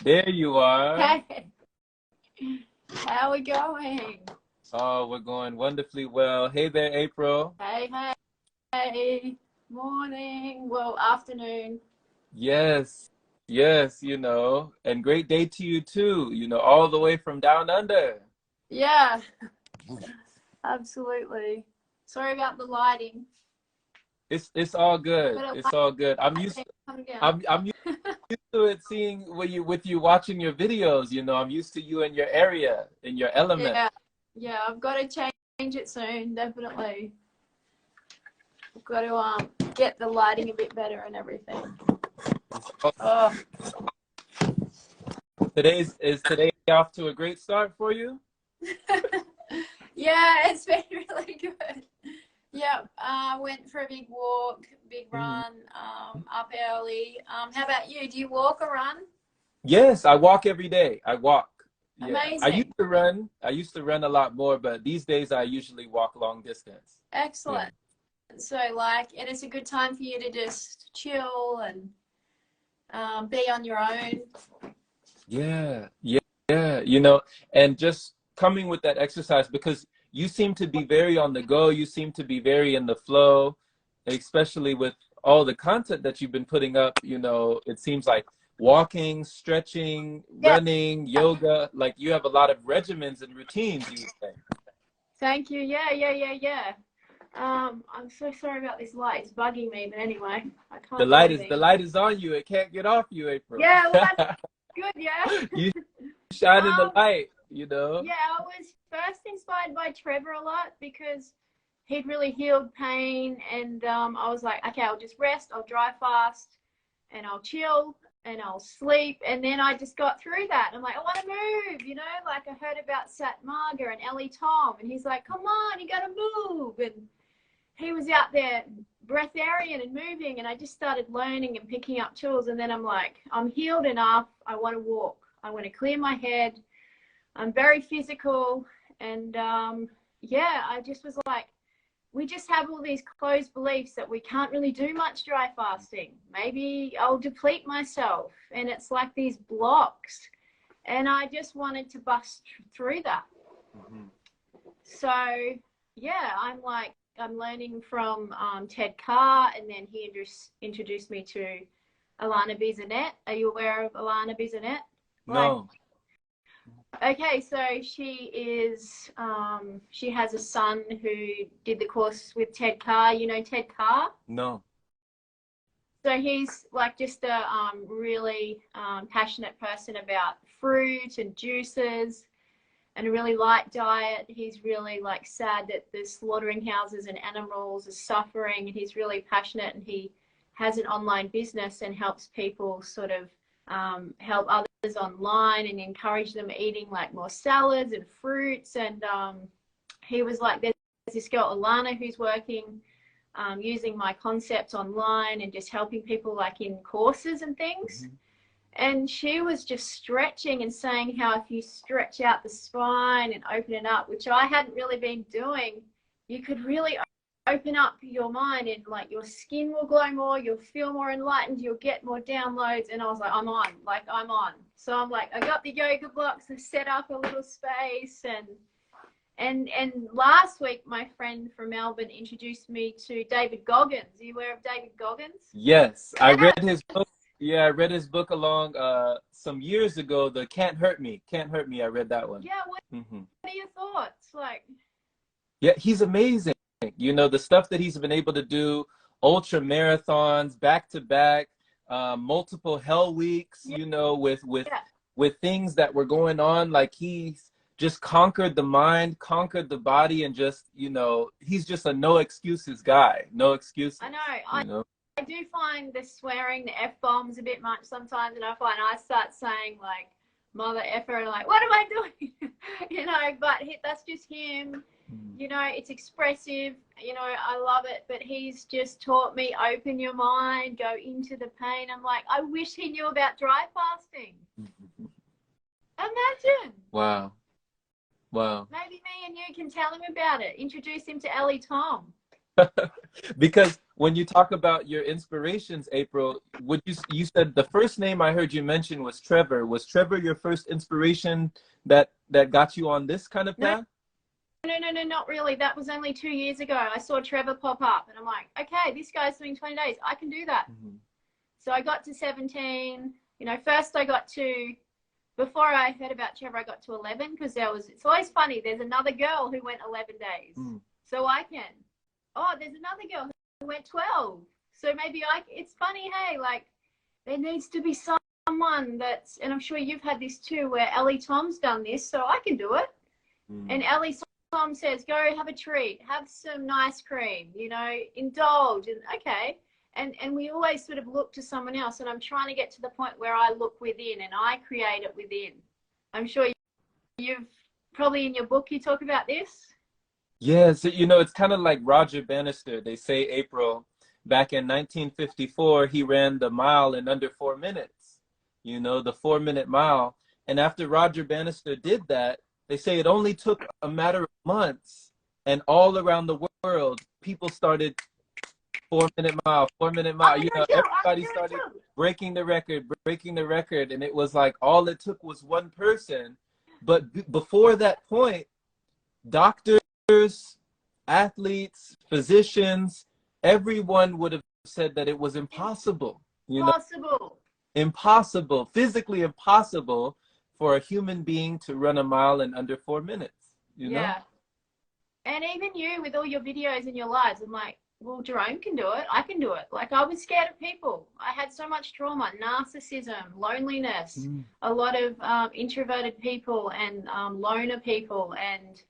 There you are. Hey, how are we going? Oh, we're going wonderfully well. Hey there, April. Hey, hey, morning, well, afternoon. Yes, yes, and great day to you too, all the way from down under. Yeah, absolutely. Sorry about the lighting. It's all good. Got It's all good. lighting coming down. I'm used to it seeing with you watching your videos, I'm used to you in your area, in your element. Yeah, yeah, I've got to change it soon, definitely. I've got to get the lighting a bit better and everything. Oh. Is today off to a great start for you? Yeah, it's been really good. Yeah, went for a big walk, big run, up early. How about you? Do you walk or run? Yes, I walk every day. I walk. Yeah. I Amazing. used to run. I used to run a lot more, but these days I usually walk long distance. Excellent. Yeah. So and it's a good time for you to just chill and be on your own. Yeah, yeah, and just coming with that exercise because you seem to be very on the go. You seem to be very in the flow, especially with all the content that you've been putting up. It seems like walking, stretching, Yeah. running, yoga, like you have a lot of regimens and routines, you would say. Thank you. Yeah. I'm so sorry about this light. It's bugging me, but anyway, I can't do anything. The light is on you. It can't get off you, April. Yeah, well, that's good, yeah. You shine in the light, Yeah, I was first inspired by Trevor a lot because he'd really healed pain, and I was like, okay, I'll just rest, I'll dry fast, and I'll chill, and I'll sleep, and then I just got through that. I'm like, I want to move, like I heard about Sat Marga and Ellie Tom, and he's like, come on, you got to move, and he was out there breatharian and moving, and I just started learning and picking up tools, and then I'm like, I'm healed enough, I want to walk, I want to clear my head, I'm very physical, and yeah, I just was like, we just have all these closed beliefs that we can't really do much dry fasting. Maybe I'll deplete myself, and it's like these blocks, and I just wanted to bust through that. So yeah, I'm learning from Ted Carr, and then he introduced me to Alana Bizanet. Are you aware of Alana Bizanet? No. Okay, so she has a son who did the course with Ted Carr. You know Ted Carr? No. So he's like just a really passionate person about fruit and juices and a really light diet. He's really like sad that the slaughtering houses and animals are suffering, and he's really passionate, and he has an online business and helps people sort of help others online and encourage them eating like more salads and fruits. And he was like, there's this girl Alana who's working using my concepts online and just helping people like in courses and things. And she was just stretching and saying how if you stretch out the spine and open it up, which I hadn't really been doing, you could really open up your mind, and like your skin will glow more, you'll feel more enlightened, you'll get more downloads. And I was like, I'm on. So I'm like, I got the yoga blocks, I set up a little space, and last week my friend from Melbourne introduced me to David Goggins. Are you aware of David Goggins? Yes, I read his book. Yeah, I read his book along some years ago, the Can't Hurt Me. I read that one. Yeah, what are your thoughts? Like, yeah, he's amazing. The stuff that he's been able to do, ultra marathons, back to back, multiple hell weeks, with things that were going on. Like he's just conquered the mind, conquered the body, and just, he's just a no excuses guy. No excuses. I know. I do find the swearing, the F-bombs a bit much sometimes, and I find I start saying like mother effer and like, what am I doing? But that's just him. It's expressive, I love it, but he's just taught me, open your mind, go into the pain. I'm like, I wish he knew about dry fasting. Imagine. Wow. Maybe me and you can tell him about it. Introduce him to Ellie Tom. Because when you talk about your inspirations, April, would you said the first name I heard you mention was Trevor. Was Trevor your first inspiration that got you on this kind of path? No, not really. That was only 2 years ago. I saw Trevor pop up and I'm like, okay, this guy's doing 20 days. I can do that. So I got to 17. You know, first I got to, before I heard about Trevor, I got to 11 because it's always funny. There's another girl who went 11 days. So I can. Oh, there's another girl who went 12. So maybe it's funny, hey, like there needs to be someone that's, and I'm sure you've had this too, where Ellie Tom's done this, so I can do it. And Ellie Tom says, go have a treat, have some ice cream, you know, indulge, and okay. And we always sort of look to someone else, and I'm trying to get to the point where I look within and I create it within. I'm sure you've probably in your book you talk about this. Yeah, so you know, it's kind of like Roger Bannister. They say, April, back in 1954, he ran the mile in under 4 minutes, you know, the 4-minute mile. And after Roger Bannister did that, they say it only took a matter of months, and all around the world, people started 4-minute mile, 4-minute mile. You know, everybody started breaking the record, and it was like all it took was one person. But before that point, doctors, athletes, physicians, everyone would have said that it was impossible. You know, impossible, physically impossible for a human being to run a mile in under 4 minutes. You know? And even you with all your videos and your lives, I'm like, well, Jerome can do it. I can do it. Like, I was scared of people. I had so much trauma, narcissism, loneliness, a lot of introverted people and loner people, and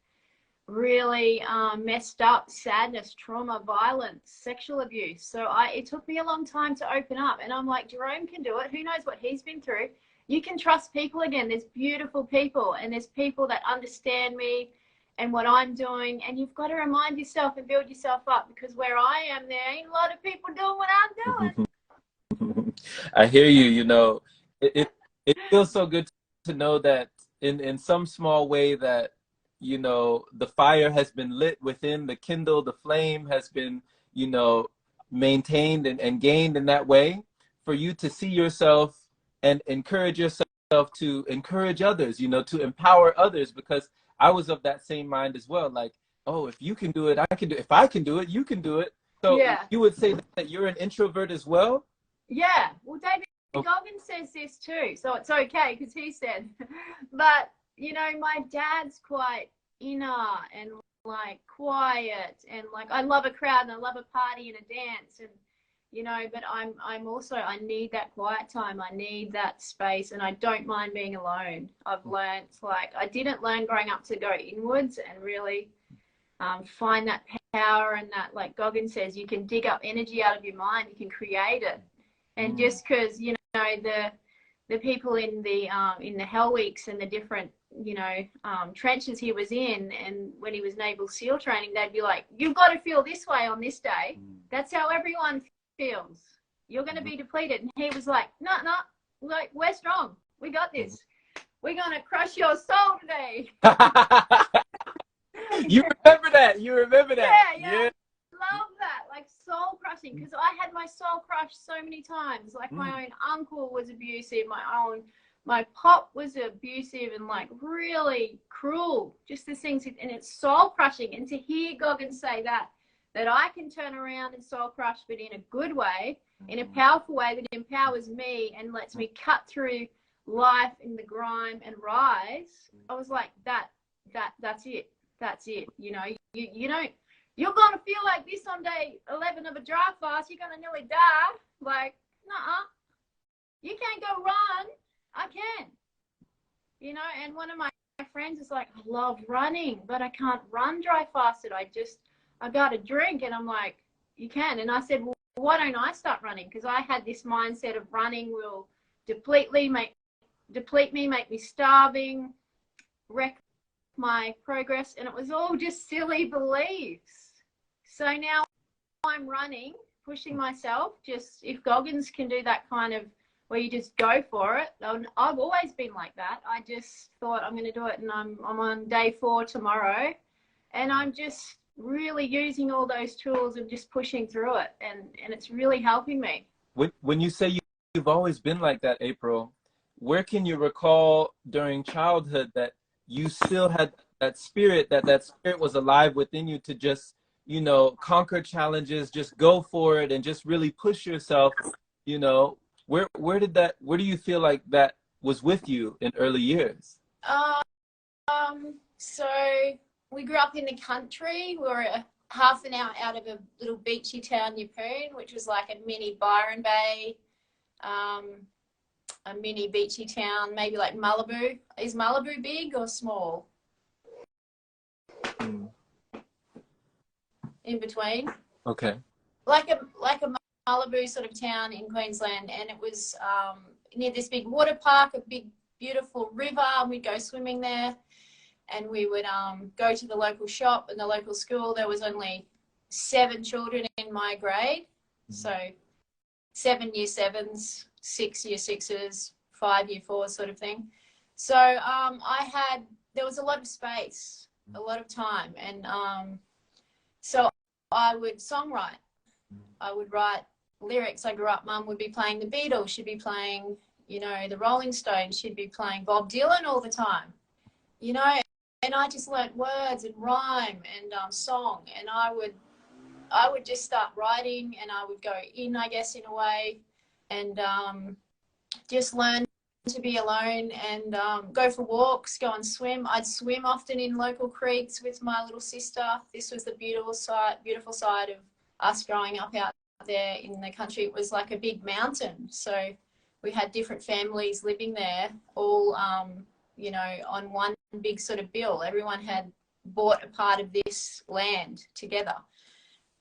really messed up sadness, trauma, violence, sexual abuse. So it took me a long time to open up. And I'm like, Jerome can do it. Who knows what he's been through? You can trust people again. There's beautiful people, and there's people that understand me and what I'm doing, and you've got to remind yourself and build yourself up, because where I am, there ain't a lot of people doing what I'm doing. I hear you. You know, it feels so good to know that in some small way that, you know, the fire has been lit within, the kindle, the flame has been, you know, maintained and gained in that way, for you to see yourself and encourage yourself to encourage others, you know, to empower others, because I was of that same mind as well. Like, oh, if you can do it, I can do it. If I can do it, you can do it. So you would say that you're an introvert as well? Yeah. Well, David Goggin says this too, so it's okay because he said, but, you know, my dad's quite inner and like quiet, and like I love a crowd and I love a party and a dance, and you know, but I'm also, I need that quiet time. I need that space, and I don't mind being alone. I've learned, like, I didn't learn growing up to go inwards and really find that power, and that, like Goggin says, you can dig up energy out of your mind, you can create it. And just because, you know, the people in the Hell Weeks and the different, you know, trenches he was in, and when he was Naval SEAL training, they'd be like, you've got to feel this way on this day. That's how everyone feels. You're going to be depleted. And he was like, no, like, we're strong. We got this. We're going to crush your soul today. You remember that. You remember that. Yeah. Love that. Like, soul crushing. Because I had my soul crushed so many times. Like, my own uncle was abusive. My pop was abusive and, like, really cruel. Just the things. And it's soul crushing. And to hear Goggin say that I can turn around and soul crush, but in a good way, in a powerful way that empowers me and lets me cut through life in the grime and rise. I was like, that's it. That's it. You know, you don't, you're going to feel like this on day 11 of a dry fast. You're going to nearly die. Like, nuh-uh. You can't go run. I can. You know, and one of my friends is like, I love running, but I can't run dry fasted. I got a drink. And I'm like, you can. And I said, well, why don't I start running? Because I had this mindset of running will deplete me, make me starving, wreck my progress. And it was all just silly beliefs. So now I'm running, pushing myself. Just if Goggins can do that kind of where you just go for it. I've always been like that. I just thought I'm going to do it. And I'm on day 4 tomorrow. And I'm just really using all those tools and just pushing through it, and it's really helping me. When you say you've always been like that, April, where can you recall during childhood that you still had that spirit, that spirit was alive within you to just, you know, conquer challenges, just go for it and just really push yourself, you know? Where do you feel like that was with you in early years? So we grew up in the country. We were half an hour out of a little beachy town, Yeppoon, which was like a mini Byron Bay, a mini beachy town, maybe like Malibu. Is Malibu big or small? In between. Okay. Like a Malibu sort of town in Queensland, and it was near this big water park, a big beautiful river, and we'd go swimming there. And we would go to the local shop and the local school. There was only 7 children in my grade. So 7 year 7s, 6 year 6s, 5 year 4s sort of thing. So there was a lot of space, a lot of time. And so I would songwrite. I would write lyrics. I grew up, Mum would be playing the Beatles. She'd be playing, you know, the Rolling Stones. She'd be playing Bob Dylan all the time, you know. And I just learnt words and rhyme and song, and I would just start writing, and I would go in, I guess, in a way, and just learn to be alone and go for walks, go and swim. I'd swim often in local creeks with my little sister. This was the beautiful side of us growing up out there in the country. It was like a big mountain, so we had different families living there, all you know, on one big sort of bill. Everyone had bought a part of this land together.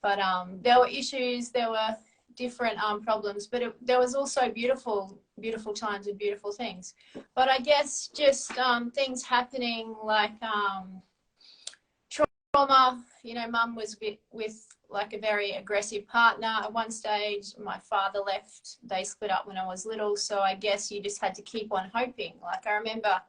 But there were issues, there were different problems, but there was also beautiful times and beautiful things. But I guess just things happening like trauma. You know, Mum was with like a very aggressive partner at one stage. My father left. They split up when I was little. So I guess you just had to keep on hoping. Like I remember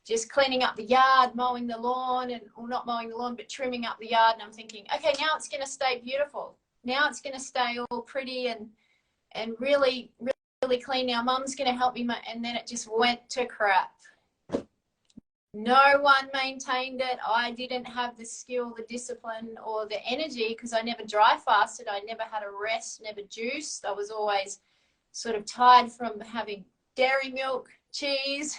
just cleaning up the yard, mowing the lawn, or not mowing the lawn, but trimming up the yard. And I'm thinking, okay, now it's going to stay beautiful. Now it's going to stay all pretty and really, really clean. Now Mum's going to help me. And then it just went to crap. No one maintained it. I didn't have the skill, the discipline, or the energy because I never dry fasted. I never had a rest, never juiced. I was always sort of tired from having dairy milk, cheese.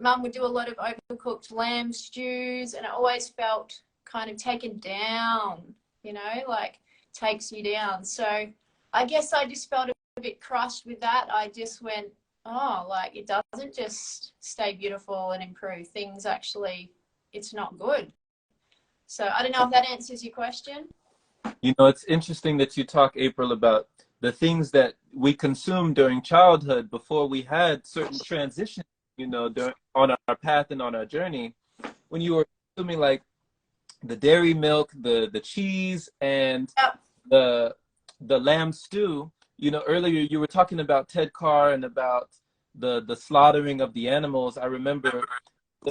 Mum would do a lot of overcooked lamb stews, and I always felt kind of taken down, you know, like takes you down. So I guess I just felt a bit crushed with that. I just went, oh, like it doesn't just stay beautiful and improve. Things actually, it's not good. So I don't know if that answers your question. You know, it's interesting that you talk, April, about the things that we consumed during childhood before we had certain transitions, you know, on our path and on our journey. When you were consuming like the dairy milk, the cheese, and the lamb stew, you know, earlier you were talking about Ted Carr and about the slaughtering of the animals. I remember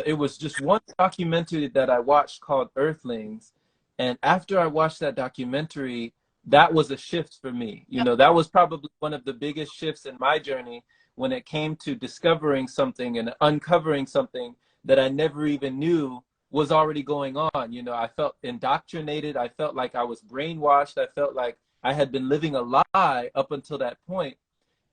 it was just one documentary that I watched called Earthlings. And after I watched that documentary, that was a shift for me. You know, that was probably one of the biggest shifts in my journey when it came to discovering something and uncovering something that I never even knew was already going on. You know, I felt indoctrinated. I felt like I was brainwashed. I felt like I had been living a lie up until that point.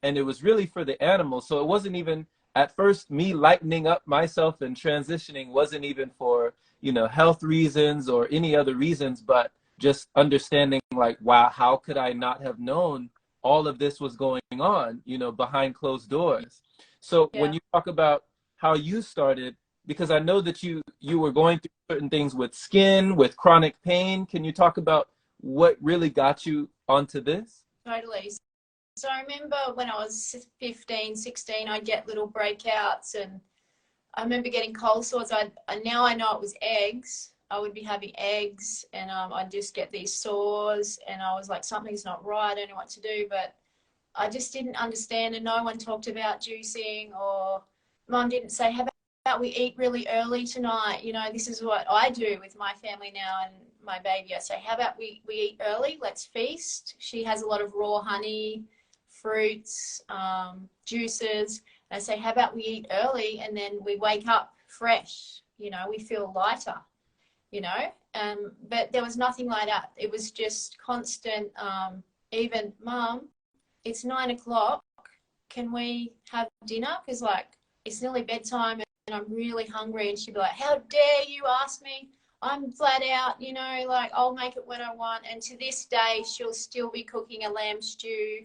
And it was really for the animals. So it wasn't even, at first, me lightening up myself and transitioning wasn't even for, you know, health reasons or any other reasons, but just understanding like, wow, how could I not have known all of this was going on, you know, behind closed doors. So when you talk about how you started, because I know that you were going through certain things with skin, with chronic pain. Can you talk about what really got you onto this? Totally. So I remember when I was 15, 16, I'd get little breakouts, and I remember getting cold sores. Now I know it was eggs. I would be having eggs, and I'd just get these sores, and I was like, something's not right. I don't know what to do, but I just didn't understand, and no one talked about juicing, or Mum didn't say, how about we eat really early tonight? You know, this is what I do with my family now, and my baby, I say, how about we eat early? Let's feast. She has a lot of raw honey, fruits, juices. And I say, how about we eat early and then we wake up fresh? You know, we feel lighter, you know. But there was nothing like that. It was just constant, even, Mum, it's 9 o'clock. Can we have dinner? Because, like, it's nearly bedtime and I'm really hungry. And she'd be like, how dare you ask me? I'm flat out, you know, like, I'll make it when I want. And to this day, she'll still be cooking a lamb stew,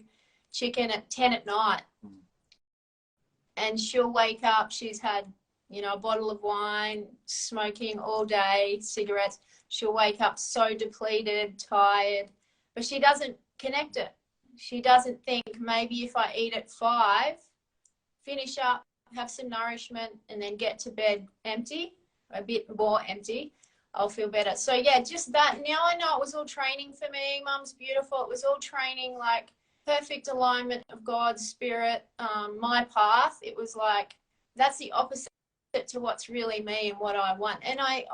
chicken at 10 at night. And she'll wake up, she's had, you know, a bottle of wine, smoking all day, cigarettes. She'll wake up so depleted, tired, but she doesn't connect it. She doesn't think, maybe if I eat at 5, finish up, have some nourishment, and then get to bed empty, a bit more empty, I'll feel better. So yeah, just that. Now I know it was all training for me. Mum's beautiful. It was all training, like perfect alignment of God's spirit, my path. It was like, that's the opposite to what's really me and what I want. And I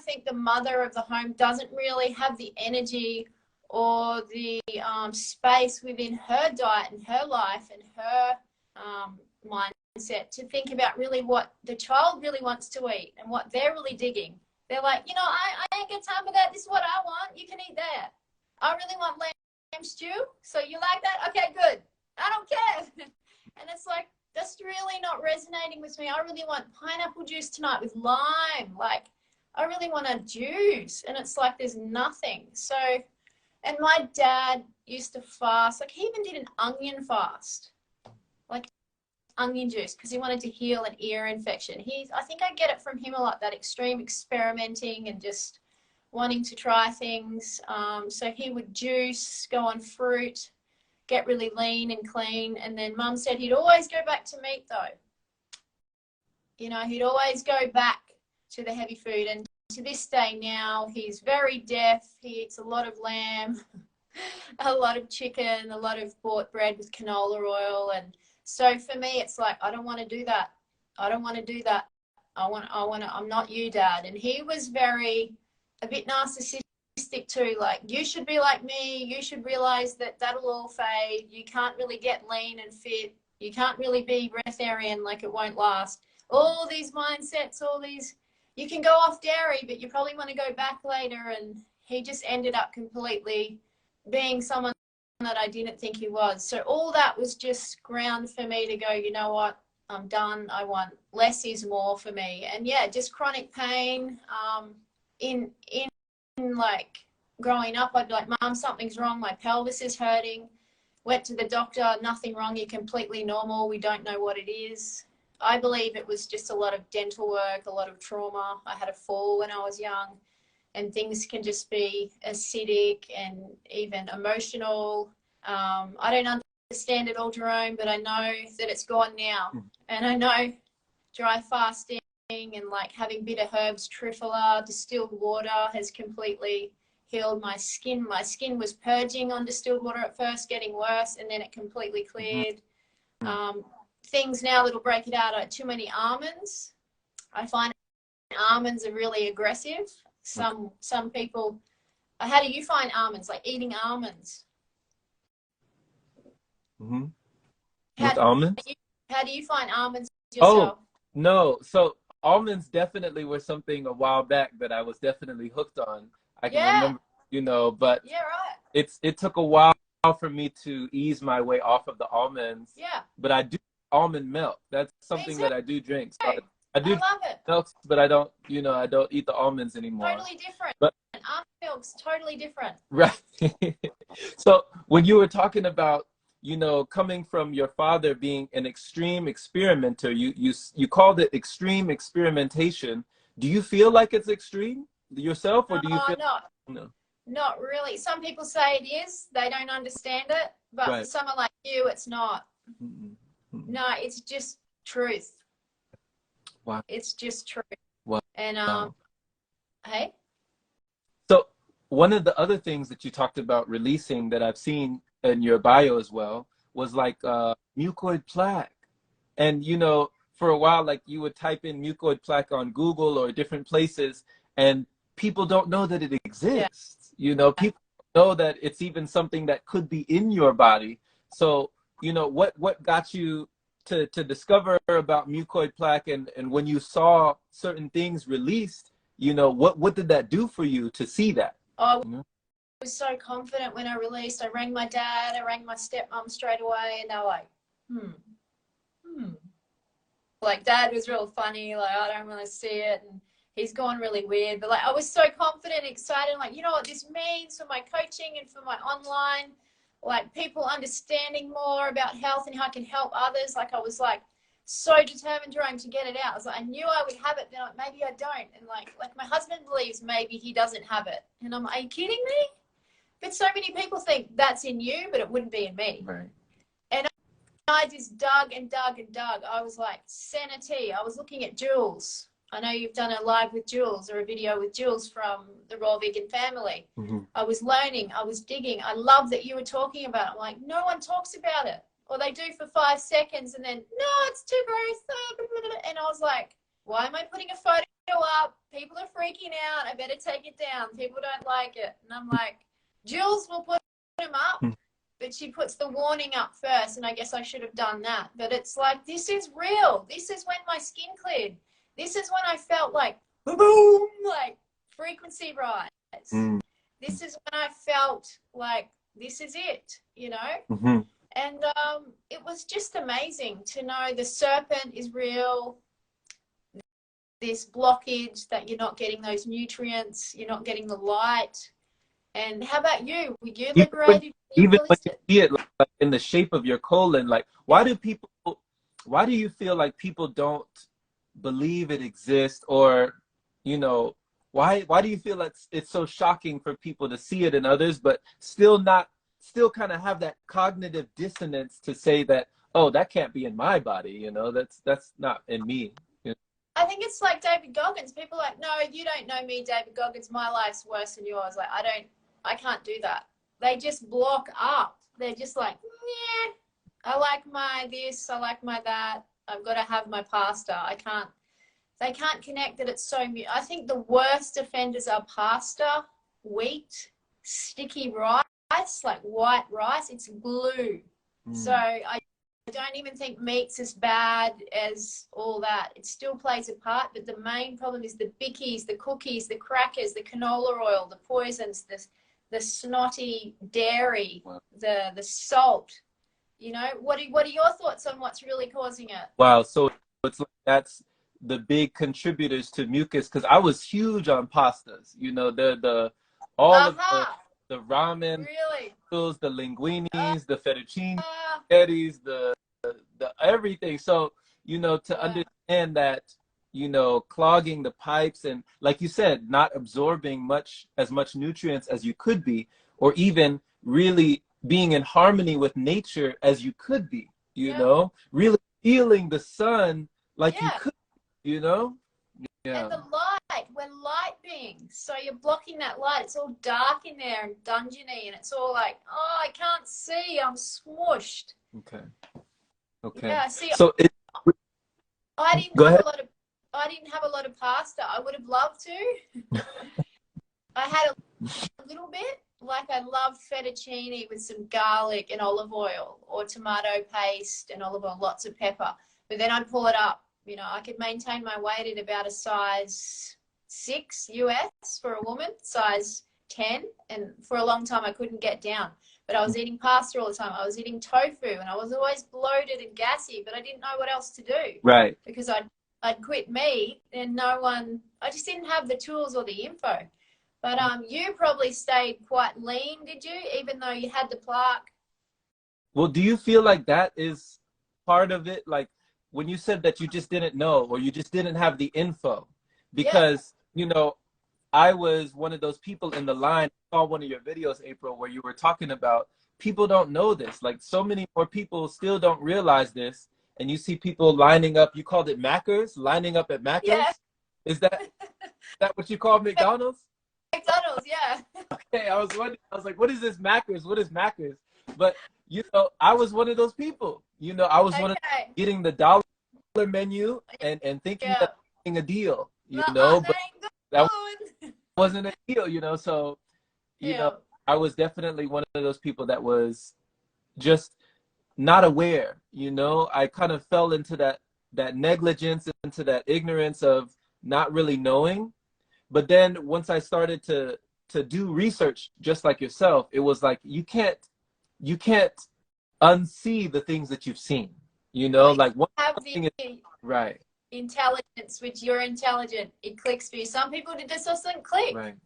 think the mother of the home doesn't really have the energy or the space within her diet and her life and her mindset to think about really what the child really wants to eat and what they're really digging. They're like, you know, I ain't got time for that. This is what I want. You can eat that. I really want lamb stew. So you like that? Okay, good. I don't care. And it's like, that's really not resonating with me. I really want pineapple juice tonight with lime. Like, I really want a juice. And it's like, there's nothing. So, and my dad used to fast. Like, he even did an onion fast. Like, onion juice, because he wanted to heal an ear infection. I think I get it from him a lot, that extreme experimenting and just wanting to try things. So he would juice, go on fruit, get really lean and clean. And then Mum said he'd always go back to meat though. You know, he'd always go back to the heavy food. And to this day now, he's very deaf. He eats a lot of lamb, a lot of chicken, a lot of bought bread with canola oil. And so for me, it's like, I don't want to do that. I don't want to do that. I'm not you, Dad. And he was a bit narcissistic too. Like, you should be like me. You should realize that that'll all fade. You can't really get lean and fit. You can't really be breatharian, like it won't last. All these mindsets, you can go off dairy, but you probably want to go back later. And he just ended up completely being someone that I didn't think he was. So all that was just ground for me to go, you know what, I'm done. I want less is more for me. And yeah, just chronic pain. In like growing up, I'd be like, Mum, something's wrong. My pelvis is hurting. Went to the doctor, nothing wrong. You're completely normal. We don't know what it is. I believe it was just a lot of dental work, a lot of trauma. I had a fall when I was young. And things can just be acidic and even emotional. I don't understand it all, Jerome, but I know that it's gone now. And I know dry fasting and like having bitter herbs, triphala, distilled water has completely healed my skin. My skin was purging on distilled water at first, getting worse, and then it completely cleared. Things now that'll break it out are too many almonds. I find almonds are really aggressive. Some people, how do you find almonds, like eating almonds? With almonds? How do you find almonds yourself? Oh, no. So almonds definitely were something a while back that I was definitely hooked on. I can remember, you know, but yeah, right. It took a while for me to ease my way off of the almonds. Yeah. But I do almond milk. That's something that I do drink. So I do love it. milks, but I don't, you know, I don't eat the almonds anymore. Totally different. But almond milk's totally different. Right. So when you were talking about, you know, coming from your father being an extreme experimenter, you called it extreme experimentation. Do you feel like it's extreme yourself, or do you feel? No, not really. Some people say it is. They don't understand it, but for someone like you, it's not. No, it's just truth. Wow. It's just truth. Wow. And hey. So one of the other things that you talked about releasing that I've seen in your bio as well was like mucoid plaque. And, you know, for a while, like you would type in mucoid plaque on Google or different places, and people don't know that it exists. You know, people don't know that it's even something that could be in your body. So, you know, what got you to discover about mucoid plaque, and when you saw certain things released, you know, what did that do for you to see that? I You know? was so confident when I released. I rang my dad, I rang my stepmom straight away, and they were like, like, Dad was real funny, like, I don't want to see it, and he's gone really weird. But like, I was so confident, excited, like, you know what this means for my coaching and for my online, like, people understanding more about health and how I can help others. Like, I was like so determined trying to get it out. I was like, I knew I would have it, then like, maybe I don't. And like my husband believes maybe he doesn't have it, and I'm like, are you kidding me? But so many people think that's in you, but it wouldn't be in me. Right. And I just dug and dug and dug. I was like, sanity. I was looking at Jules. I know you've done a live with Jules or a video with Jules from the Raw Vegan family. I was learning. I was digging. I love that you were talking about it. I'm like, no one talks about it. Or they do for 5 seconds and then, no, it's too gross. And I was like, why am I putting a photo up? People are freaking out. I better take it down. People don't like it. And I'm like, Jules will put them up. But she puts the warning up first, and I guess I should have done that. But it's like, this is real. This is when my skin cleared. This is when I felt like, boom, like frequency rise. This is when I felt like, this is it, you know? And it was just amazing to know the serpent is real. This blockage that you're not getting those nutrients, you're not getting the light. And how about you? Were you liberated? Even when you see it like in the shape of your colon, like why do you feel like people don't believe it exists, or you know, why do you feel like it's so shocking for people to see it in others, but still kind of have that cognitive dissonance to say that, oh, that can't be in my body, you know, that's not in me. You know? I think it's like David Goggins. People are like, no, you don't know me, David Goggins. My life's worse than yours. Like, I can't do that. They just block up. They're just like, yeah, I like my this, I like my that. I've got to have my pasta. They can't connect that it's so mute. I think the worst offenders are pasta, wheat, sticky rice, like white rice. It's glue. So I don't even think meat's as bad as all that. It still plays a part, but the main problem is the bickies, the cookies, the crackers, the canola oil, the poisons, the snotty dairy, the salt. You know, what are your thoughts on what's really causing it? Wow, so it's like that's the big contributors to mucus, because I was huge on pastas. You know, all of the ramen, really? the linguinis, the fettuccine, spaghettis, the everything. So, you know, to understand that, you know, clogging the pipes and, like you said, not absorbing as much nutrients as you could be, or even really being in harmony with nature as you could be, you know, really feeling the sun like you could, you know? And the light, we're light beings. So you're blocking that light. It's all dark in there and dungeony, and it's all like, oh, I can't see. I'm smooshed. Okay. Yeah, see, so I didn't have a lot of pasta. I would have loved to. I had a little bit. Like, I love fettuccine with some garlic and olive oil, or tomato paste and olive oil, lots of pepper. But then I'd pull it up. You know, I could maintain my weight at about a size 6 US for a woman, size 10. And for a long time, I couldn't get down. But I was eating pasta all the time. I was eating tofu, and I was always bloated and gassy, but I didn't know what else to do. Right. Because I'd quit meat, and I just didn't have the tools or the info. But you probably stayed quite lean, did you, even though you had the plaque? Well, do you feel like that is part of it? Like, when you said that you just didn't know, or you just didn't have the info, because, you know, I was one of those people in the line. I saw one of your videos, April, where you were talking about people don't know this. Like, so many more people still don't realize this. And you see people lining up. You called it Maccers, lining up at Maccers. Yeah. Is that what you call McDonald's? McDonald's, yeah. Okay, I was wondering. I was like, what is this Maccers? What is Maccers? But, you know, I was one of those people. You know, I was one of getting the $1 menu and thinking that getting a deal. You know, but that wasn't ideal, you know. So, you know, I was definitely one of those people that was just not aware, you know. I kind of fell into that negligence, into that ignorance of not really knowing. But then once I started to do research just like yourself, it was like you can't unsee the things that you've seen, you know. Like one thing is, right, intelligence, which you're intelligent, it clicks for you. Some people it just doesn't click. Right.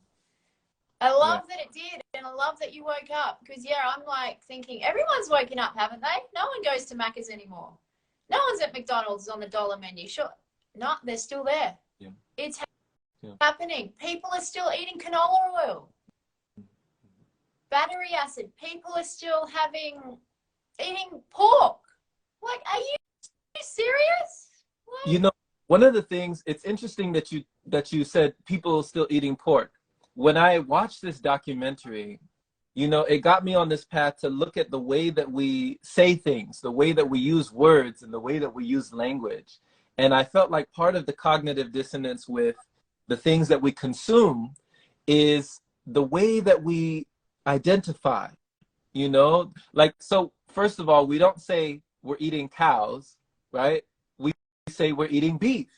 I love that it did, and I love that you woke up, because I'm like thinking everyone's woken up, haven't they? No one goes to Macca's anymore. No one's at McDonald's on the dollar menu. Sure, not, they're still there. Yeah. It's happening. People are still eating canola oil, battery acid. People are still eating pork. Like, are you serious? Like, you know, one of the things, it's interesting that you said people are still eating pork. When I watched this documentary, you know, it got me on this path to look at the way that we say things, the way that we use words, and the way that we use language. And I felt like part of the cognitive dissonance with the things that we consume is the way that we identify, you know. Like, so first of all, we don't say we're eating cows, right? We say we're eating beef.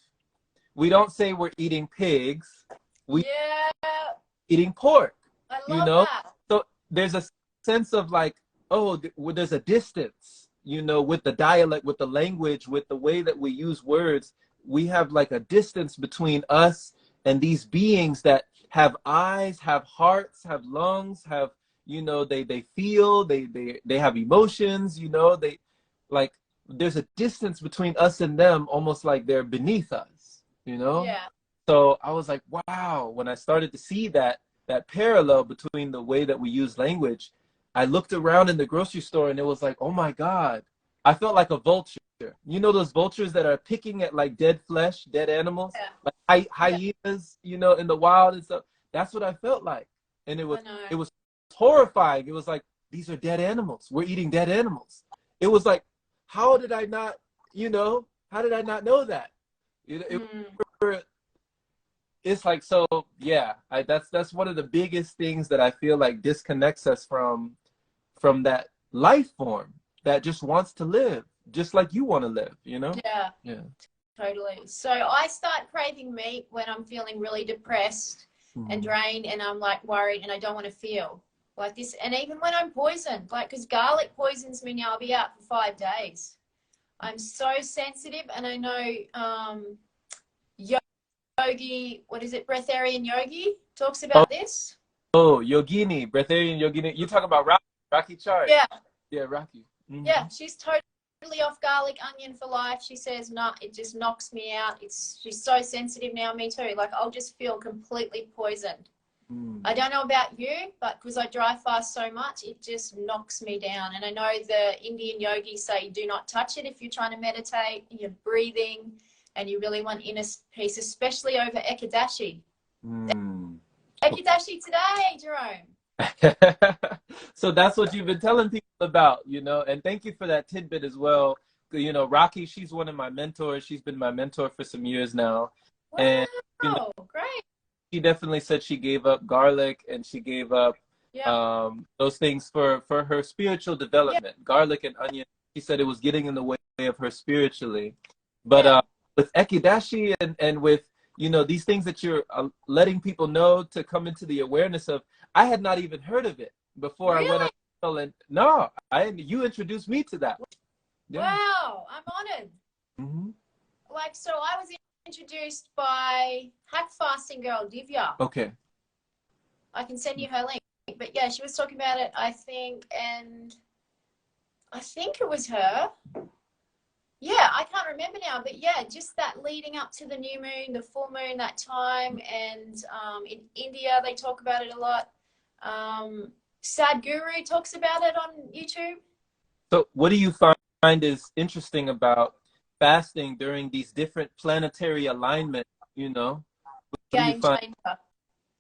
We don't say we're eating pigs. We eating pork. I love you know that. So there's a sense of like, oh, there's a distance, you know, with the dialect, with the language, with the way that we use words. We have like a distance between us and these beings that have eyes, have hearts, have lungs, have, you know, they feel, they have emotions, you know. They, like, there's a distance between us and them, almost like they're beneath us, you know. So I was like, wow, when I started to see that parallel between the way that we use language, I looked around in the grocery store and it was like, oh my God, I felt like a vulture. You know, those vultures that are picking at like dead flesh, dead animals, like hyenas, you know, in the wild and stuff. That's what I felt like. And it was horrifying. It was like, these are dead animals. We're eating dead animals. It was like, how did I not, you know, how did I not know that? It's like, so yeah, that's one of the biggest things that I feel like disconnects us from that life form that just wants to live just like you want to live, you know. Yeah, totally. So I start craving meat when I'm feeling really depressed and drained, and I'm like worried, and I don't want to feel like this. And even when I'm poisoned, like, because garlic poisons me now, I'll be out for 5 days. I'm so sensitive. And I know Yogi, what is it, Breatharia Yogi talks about this. Oh, Yogini, Breatharian Yogini. You talk about Rocky Chart. Yeah, Rocky. Yeah, she's totally off garlic onion for life. She says, no, it just knocks me out. She's so sensitive now. Me too. Like, I'll just feel completely poisoned. I don't know about you, but because I dry fast so much, it just knocks me down. And I know the Indian yogis say do not touch it if you're trying to meditate, you're breathing, and you really want inner peace, especially over Ekadashi. Ekadashi today, Jerome. So that's what you've been telling people about, you know. And thank you for that tidbit as well. You know, Rocky, she's one of my mentors. She's been my mentor for some years now. Wow, and you know, great. She definitely said she gave up garlic and she gave up those things for her spiritual development. Garlic and onion, she said it was getting in the way of her spiritually. But with Ekidashi and with, you know, these things that you're letting people know to come into the awareness of, I had not even heard of it before. I went on, and no, you introduced me to that. Wow, I'm honored. Like, so I was introduced by Hack Fasting Girl Divya. Okay. I can send you her link. But yeah, she was talking about it, I think, and I think it was her. Yeah, I can't remember now, but yeah, just that leading up to the new moon, the full moon, that time. And in India, they talk about it a lot. Sadhguru talks about it on YouTube. So what do you find is interesting about fasting during these different planetary alignments, you know? Game changer.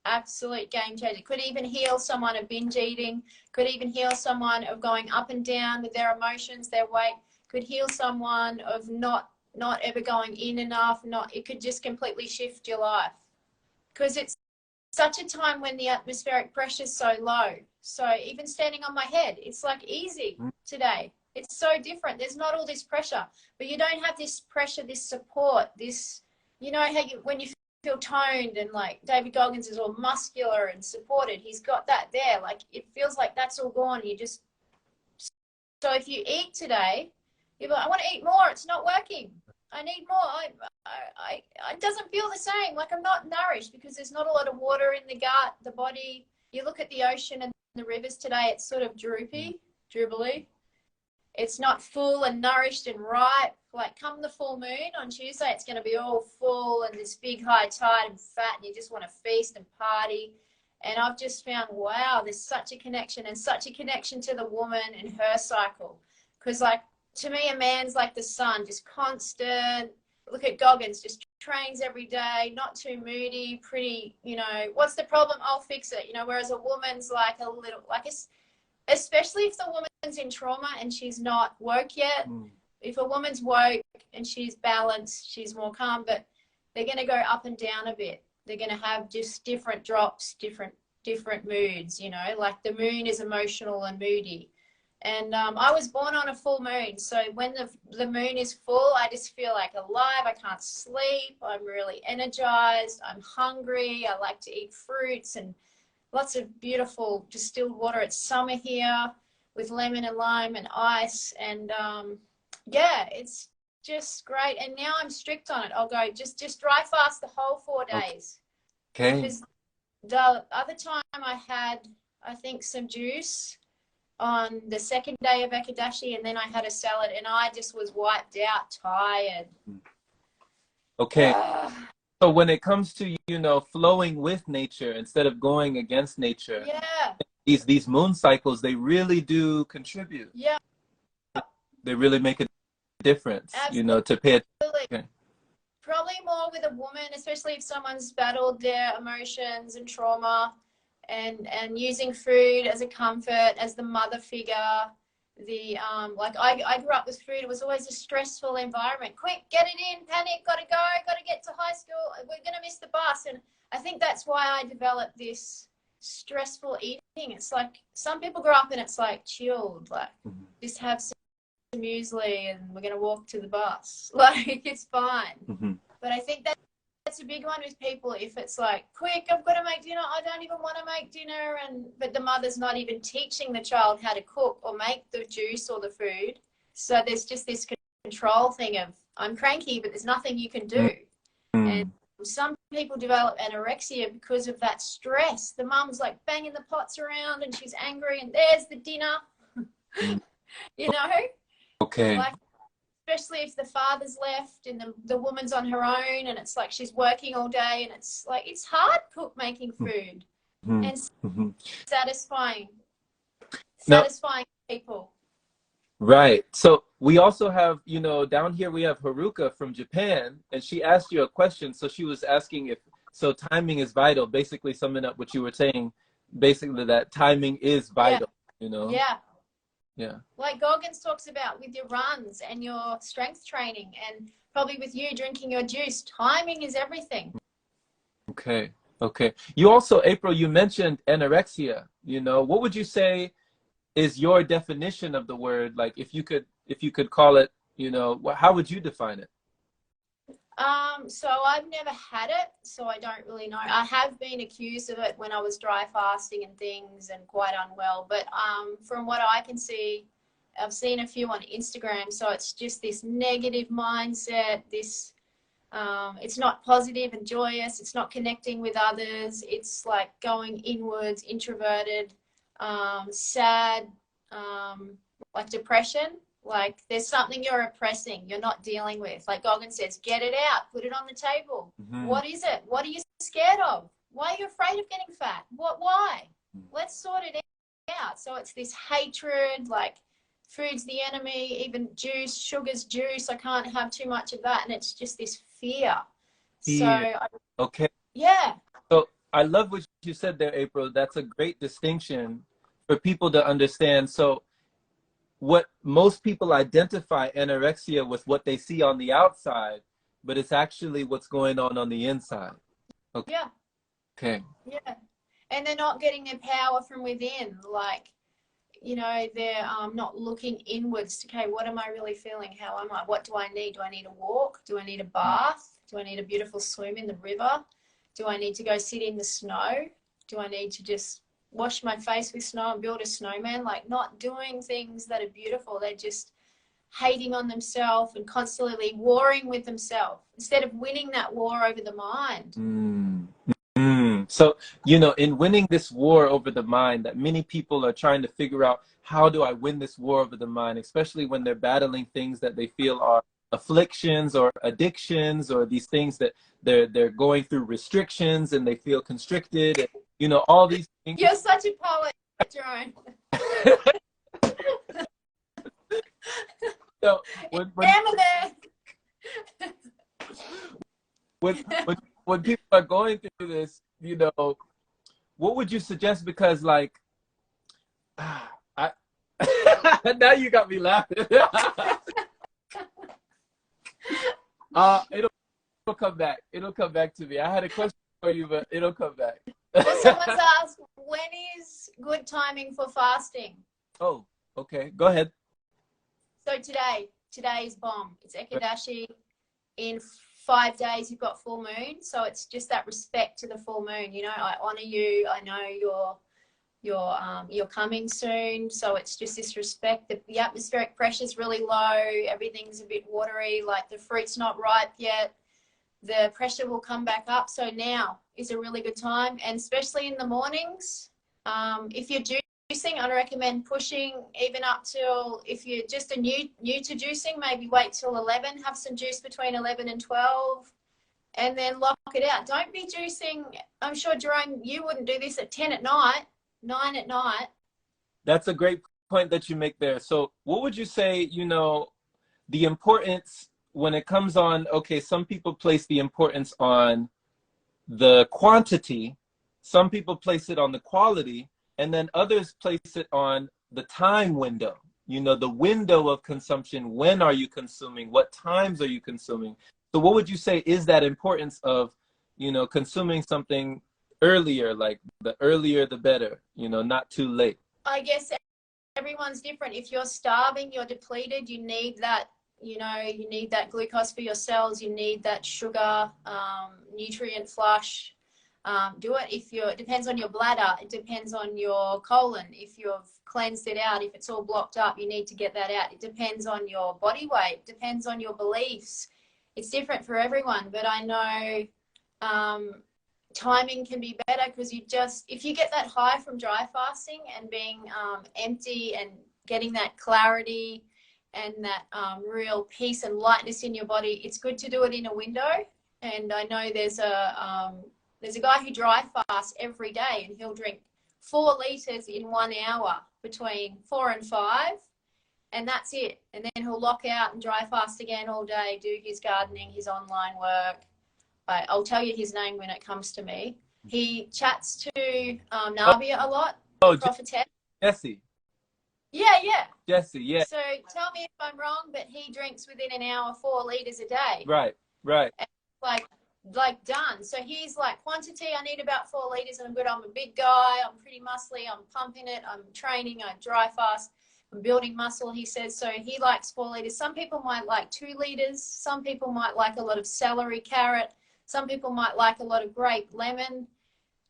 Absolute game changer. Could even heal someone of binge eating. Could even heal someone of going up and down with their emotions, their weight. Could heal someone of not ever going in enough. It could just completely shift your life. Because it's such a time when the atmospheric pressure is so low. So even standing on my head, it's like easy today. It's so different. There's not all this pressure, but you don't have this pressure, this support, this, you know, how you, when you feel toned and like David Goggins is all muscular and supported, he's got that there. Like it feels like that's all gone. You just, so if you eat today, you're like, I want to eat more. It's not working. I need more. It doesn't feel the same. Like I'm not nourished because there's not a lot of water in the gut, the body. You look at the ocean and the rivers today, it's sort of droopy, dribbly. It's not full and nourished and ripe. Like come the full moon on Tuesday, it's going to be all full and this big high tide and fat, and you just want to feast and party. And I've just found, wow, there's such a connection, and such a connection to the woman and her cycle. Because like, to me, a man's like the sun, just constant. Look at Goggins, just trains every day, not too moody, pretty, you know, what's the problem? I'll fix it, you know, whereas a woman's like a little, like, especially if the woman's in trauma and she's not woke yet. If a woman's woke and she's balanced, she's more calm, but they're going to go up and down a bit. They're going to have just different drops, different moods, you know, like the moon is emotional and moody. And I was born on a full moon. So when the moon is full, I just feel like alive. I can't sleep. I'm really energized. I'm hungry. I like to eat fruits and lots of beautiful distilled water. It's summer here with lemon and lime and ice. And yeah, it's just great. And now I'm strict on it. I'll go just dry fast the whole 4 days. Okay. Because the other time I had, I think, some juice on the second day of Ekadashi, and then I had a salad, and I just was wiped out, tired. Okay. So when it comes to, you know, flowing with nature instead of going against nature, yeah, these moon cycles, they really do contribute. Yeah. They really make a difference, Absolutely. you know, to pay attention. Probably more with a woman, especially if someone's battled their emotions and trauma. And using food as a comfort, as the mother figure, like I grew up with food. It was always a stressful environment. Quick, get it in, panic, gotta go, gotta get to high school, we're gonna miss the bus. And I think that's why I developed this stressful eating. It's like some people grow up and it's like chilled, like just have some muesli and we're gonna walk to the bus. Like it's fine. But I think that's a big one with people. If it's like, quick, I've got to make dinner, I don't even want to make dinner, but the mother's not even teaching the child how to cook or make the juice or the food. So there's just this control thing of, I'm cranky, but there's nothing you can do. And some people develop anorexia because of that stress. The mum's like banging the pots around and she's angry, and there's the dinner. You know? Okay. Like, especially if the father's left and the woman's on her own, and it's like she's working all day, and it's like it's hard making food and satisfying people. Right. So we also have, you know, down here we have Haruka from Japan, and she asked you a question. So she was asking if timing is vital, basically summing up what you were saying, basically that timing is vital, you know. Yeah. Like Goggins talks about with your runs and your strength training, and probably with you drinking your juice, timing is everything. Okay. You also, April, you mentioned anorexia. You know, what would you say is your definition of the word? Like if you could call it, you know, how would you define it? So I've never had it, so I don't really know. I have been accused of it when I was dry fasting and things and quite unwell, but from what I can see, I've seen a few on Instagram, so it's just this negative mindset, this it's not positive and joyous, it's not connecting with others, it's like going inwards, introverted, sad, like depression. Like there's something you're oppressing, you're not dealing with. Like Goggin says, get it out, put it on the table. What is it? What are you scared of? Why are you afraid of getting fat? Why? Let's sort it out. So it's this hatred, like food's the enemy, even juice, sugar's juice. I can't have too much of that. And it's just this fear. Okay. Yeah. So I love what you said there, April. That's a great distinction for people to understand. So what most people identify anorexia with what they see on the outside, but it's actually what's going on the inside. Okay. Yeah. Okay. Yeah. And they're not getting their power from within. Like, you know, they're not looking inwards. Okay, what am I really feeling? How am I? What do I need? Do I need a walk? Do I need a bath? Do I need a beautiful swim in the river? Do I need to go sit in the snow? Do I need to just wash my face with snow and build a snowman? Like, not doing things that are beautiful. They're just hating on themselves and constantly warring with themselves instead of winning that war over the mind. Mm. Mm. So, you know, in winning this war over the mind, that many people are trying to figure out, how do I win this war over the mind, especially when they're battling things that they feel are afflictions or addictions, or these things that they're going through restrictions and they feel constricted, and, you know, all these things. You're such a poet, Jerome. So when people are going through this, you know, what would you suggest? Because like, I now you got me laughing. It'll come back. It'll come back to me. I had a question for you, but it'll come back. Well, someone's asked, when is good timing for fasting? Oh, okay. Go ahead. So today's bomb. It's Ekadashi. In 5 days, you've got full moon. So it's just that respect to the full moon. You know, I honor you. I know you're coming soon. So it's just this respect. The atmospheric pressure is really low. Everything's a bit watery. Like the fruit's not ripe yet. The pressure will come back up. So now is a really good time, and especially in the mornings. If you're juicing, I recommend pushing even up till, if you're just a new to juicing, maybe wait till 11, have some juice between 11 and 12, and then lock it out. Don't be juicing. I'm sure, Jerome, you wouldn't do this at 10 at night, 9 at night. That's a great point that you make there. So what would you say, you know, the importance when it comes on, okay, some people place the importance on the quantity, some people place it on the quality, and then others place it on the time window. You know, the window of consumption. When are you consuming? What times are you consuming? So what would you say is that importance of, you know, consuming something earlier, like the earlier the better, you know, not too late? I guess everyone's different. If you're starving, you're depleted, you need that, you know, you need that glucose for your cells, you need that sugar, nutrient flush. Do it. It depends on your bladder, it depends on your colon. If you've cleansed it out, if it's all blocked up, you need to get that out. It depends on your body weight, it depends on your beliefs. It's different for everyone, but I know timing can be better, because if you get that high from dry fasting and being empty and getting that clarity and that real peace and lightness in your body, it's good to do it in a window. And I know there's a guy who dry fasts every day, and he'll drink 4 liters in 1 hour between 4 and 5, and that's it. And then he'll lock out and dry fast again all day, do his gardening, his online work. I'll tell you his name when it comes to me. He chats to Nabia a lot. Oh, Prophetess. Jesse. Yeah. Jesse, yeah. So tell me if I'm wrong, but he drinks within an hour 4 liters a day. Right. And like done. So he's like, quantity, I need about 4 liters and I'm good. I'm a big guy. I'm pretty muscly. I'm pumping it. I'm training. I dry fast. I'm building muscle, he says. So he likes 4 liters. Some people might like 2 liters. Some people might like a lot of celery, carrot. Some people might like a lot of grape, lemon.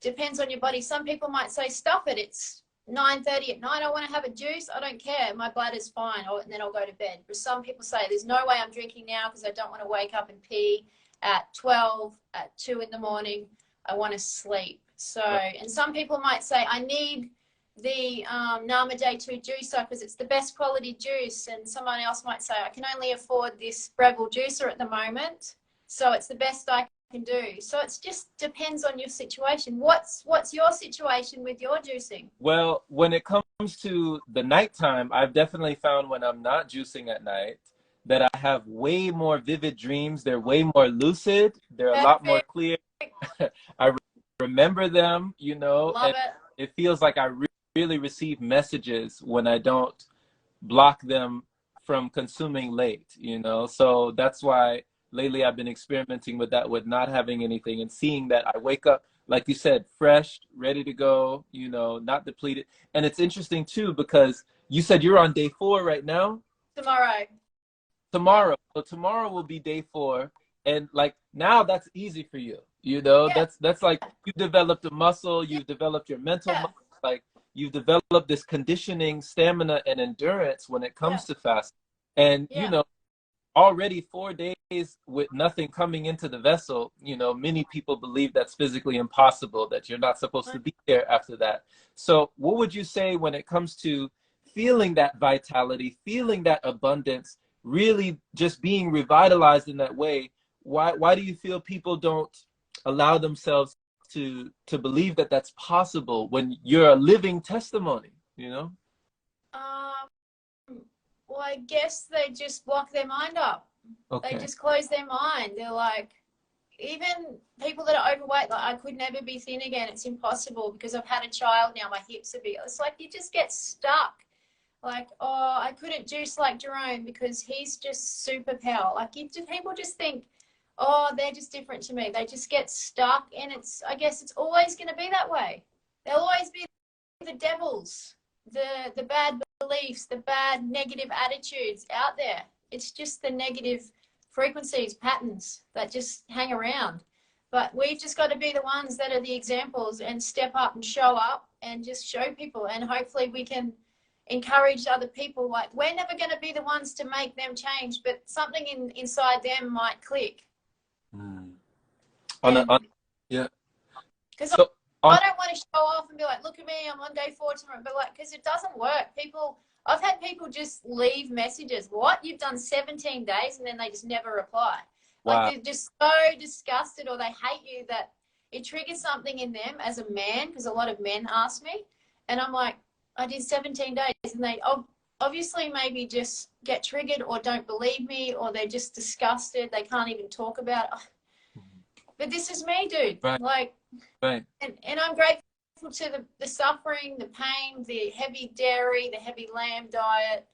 Depends on your body. Some people might say, stuff it. It's 9:30 at night. I want to have a juice. I don't care. My bladder's fine. And then I'll go to bed. But some people say, there's no way I'm drinking now because I don't want to wake up and pee at 12, at 2 in the morning. I want to sleep. So, and some people might say, I need the Nama Day 2 juicer because it's the best quality juice. And someone else might say, I can only afford this Breville juicer at the moment, so it's the best I can do. So it just depends on your situation. What's your situation with your juicing? Well, when it comes to the nighttime, I've definitely found when I'm not juicing at night that I have way more vivid dreams. They're way more lucid. They're a lot more clear. I remember them, you know. Love it feels like I really receive messages when I don't block them from consuming late, you know. So that's why, lately I've been experimenting with that, with not having anything and seeing that I wake up, like you said, fresh, ready to go, you know, not depleted. And it's interesting too, because you said you're on day 4 right now. Tomorrow. Tomorrow. So tomorrow will be day 4. And like now that's easy for you. You know, Yeah. that's like you developed a muscle, you've developed your mental muscle, like you've developed this conditioning, stamina, and endurance when it comes to fasting. And you know, already 4 days with nothing coming into the vessel, you know, many people believe that's physically impossible, that you're not supposed to be there after that. So what would you say when it comes to feeling that vitality, feeling that abundance, really just being revitalized in that way? Why do you feel people don't allow themselves to believe that that's possible when you're a living testimony, you know? Well, I guess they just block their mind up. Okay. They just close their mind. They're like, even people that are overweight, like I could never be thin again. It's impossible because I've had a child now. My hips are big. It's like you just get stuck. Like, oh, I couldn't juice like Jerome because he's just superpower. Like people just think, oh, they're just different to me. They just get stuck, and I guess it's always going to be that way. They'll always be the devils, the bad beliefs, the bad negative attitudes out there. It's just the negative frequencies, patterns that just hang around. But we've just got to be the ones that are the examples and step up and show up and just show people, and hopefully we can encourage other people. Like, we're never going to be the ones to make them change, but something inside them might click. Yeah. Because I don't want to show off and be like, look at me, I'm on day 4 tomorrow. But like, because it doesn't work. I've had people just leave messages. What? You've done 17 days, and then they just never reply. Wow. Like, they're just so disgusted, or they hate you, that it triggers something in them as a man, because a lot of men ask me. And I'm like, I did 17 days. And they obviously maybe just get triggered, or don't believe me, or they're just disgusted. They can't even talk about it. But this is me, dude. Right. Like, right. And I'm grateful to the suffering, the pain, the heavy dairy, the heavy lamb diet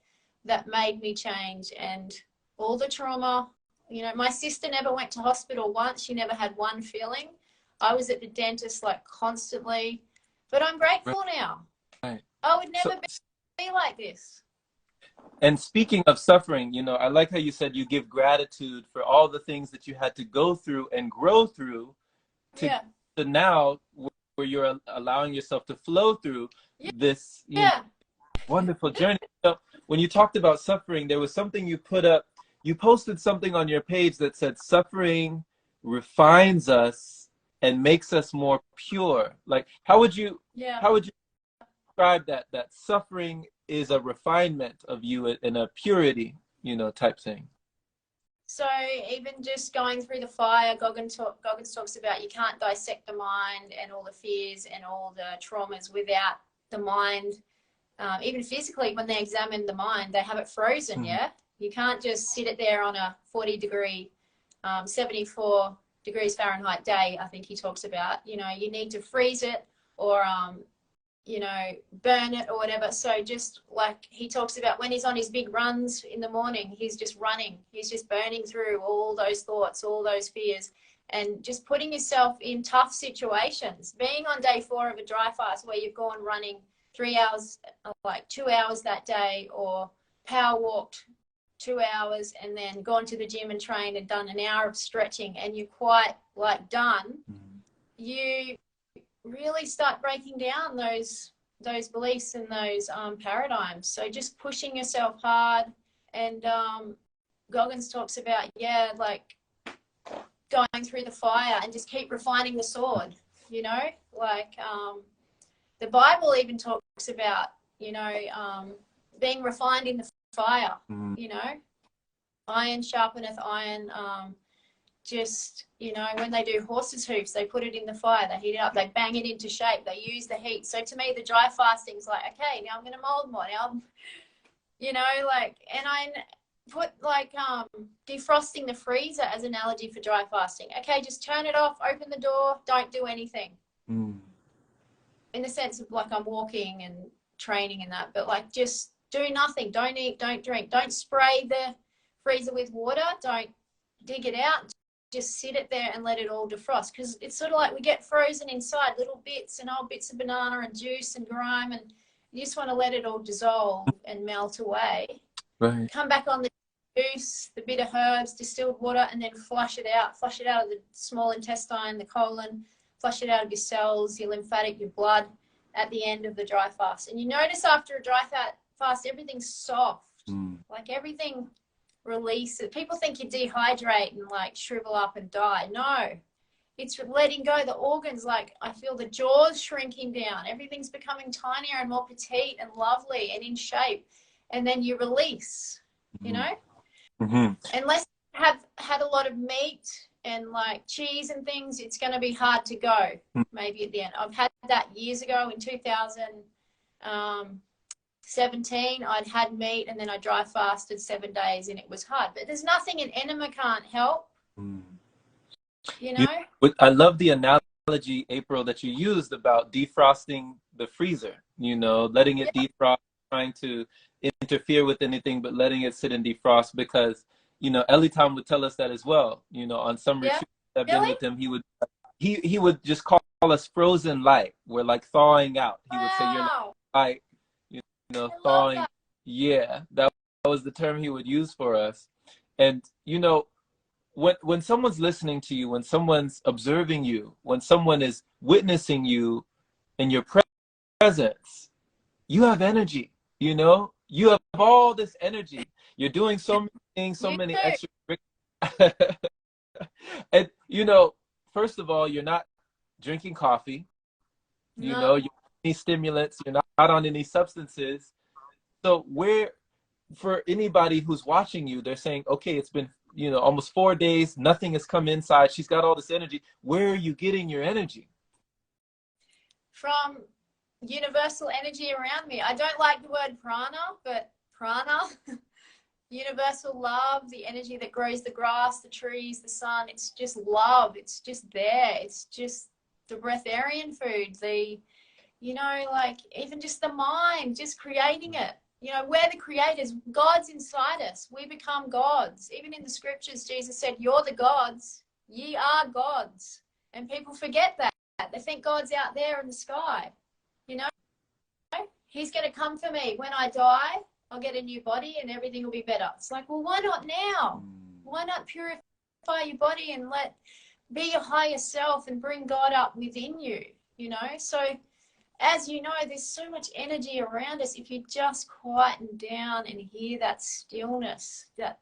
that made me change, and all the trauma. You know, my sister never went to hospital once. She never had one feeling. I was at the dentist like constantly, but I'm grateful now. Right. I would never be like this. And speaking of suffering, you know, I like how you said you give gratitude for all the things that you had to go through and grow through to now where you're allowing yourself to flow through this know, wonderful journey. So when you talked about suffering, there was something you put up, you posted something on your page that said suffering refines us and makes us more pure. Like, how would you describe that suffering is a refinement of you and a purity, you know, type thing? So even just going through the fire, Goggin talks about you can't dissect the mind and all the fears and all the traumas without the mind. Even physically, when they examine the mind, they have it frozen, You can't just sit it there on a 40-degree, 74 degrees Fahrenheit day, I think he talks about. You know, you need to freeze it or, you know, burn it or whatever. So just like he talks about when he's on his big runs in the morning, he's just running. He's just burning through all those thoughts, all those fears, and just putting yourself in tough situations. Being on day 4 of a dry fast where you've gone running 3 hours, like 2 hours that day, or power walked 2 hours and then gone to the gym and trained and done an hour of stretching, and you're quite like done, you really start breaking down those beliefs and those paradigms. So just pushing yourself hard. And Goggins talks about like going through the fire and just keep refining the sword, you know, like the Bible even talks about, you know, being refined in the fire, you know, iron sharpeneth iron. Just, you know, when they do horses' hoofs, they put it in the fire, they heat it up, they bang it into shape, they use the heat. So to me, the dry fasting's like, okay, now I'm going to mold more. Now, you know, like, and I put like defrosting the freezer as an analogy for dry fasting. Okay, just turn it off, open the door, don't do anything. In the sense of like I'm walking and training and that, but like just do nothing. Don't eat, don't drink, don't spray the freezer with water, don't dig it out, just sit it there and let it all defrost, because it's sort of like we get frozen inside, little bits and old bits of banana and juice and grime, and you just want to let it all dissolve and melt away. Right. Come back on the juice, the bitter herbs, distilled water, and then flush it out of the small intestine, the colon, flush it out of your cells, your lymphatic, your blood at the end of the dry fast. And you notice after a dry fast, everything's soft, like everything releases. People think you dehydrate and like shrivel up and die. No, it's letting go. The organs, like I feel the jaws shrinking down. Everything's becoming tinier and more petite and lovely and in shape. And then you release, you know? Unless you have had a lot of meat and like cheese and things, it's going to be hard to go maybe at the end. I've had that years ago in 2017. I'd had meat and then I dry fasted 7 days and it was hard. But there's nothing an enema can't help, you know? I love the analogy, April, that you used about defrosting the freezer, you know, letting it defrost, trying to interfere with anything, but letting it sit and defrost, because, you know, Elitom would tell us that as well. You know, on some retreats I've been with him, he would just call us frozen light. We're like thawing out. He would say, you're like, you know, thawing. Yeah, that was the term he would use for us. And, you know, when someone's listening to you, when someone's observing you, when someone is witnessing you in your presence, you have energy, you know? You have all this energy. You're doing so many things, so many extra. And, you know, first of all, you're not drinking coffee. You know, you're not on any stimulants. You're not on any substances. So for anybody who's watching you, they're saying, okay, it's been, you know, almost 4 days. Nothing has come inside. She's got all this energy. Where are you getting your energy? From universal energy around me. I don't like the word prana, but prana, universal love, the energy that grows the grass, the trees, the sun. It's just love. It's just there. It's just the breatharian food, the, you know, like even just the mind, just creating it. You know, we're the creators. God's inside us. We become gods. Even in the scriptures, Jesus said, you're the gods. Ye are gods. And people forget that. They think God's out there in the sky. You know, he's going to come for me. When I die, I'll get a new body and everything will be better. It's like, well, why not now? Why not purify your body and be your higher self and bring God up within you, you know? So as you know, there's so much energy around us. If you just quieten down and hear that stillness, that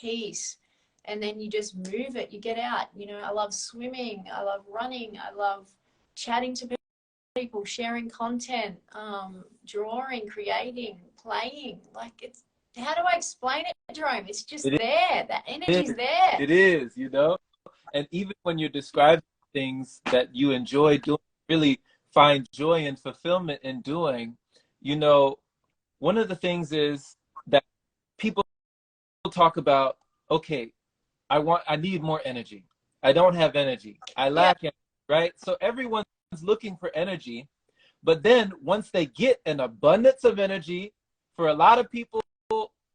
peace, and then you just move it, you get out. You know, I love swimming. I love running. I love chatting to people, sharing content, drawing, creating, playing. Like, it's, how do I explain it, Jerome? It's just there. That energy's there. It is, you know? And even when you're describing things that you enjoy doing, really find joy and fulfillment in doing, you know, one of the things is that people talk about, okay, I need more energy. I don't have energy. I lack energy, right? So everyone's looking for energy, but then once they get an abundance of energy, for a lot of people,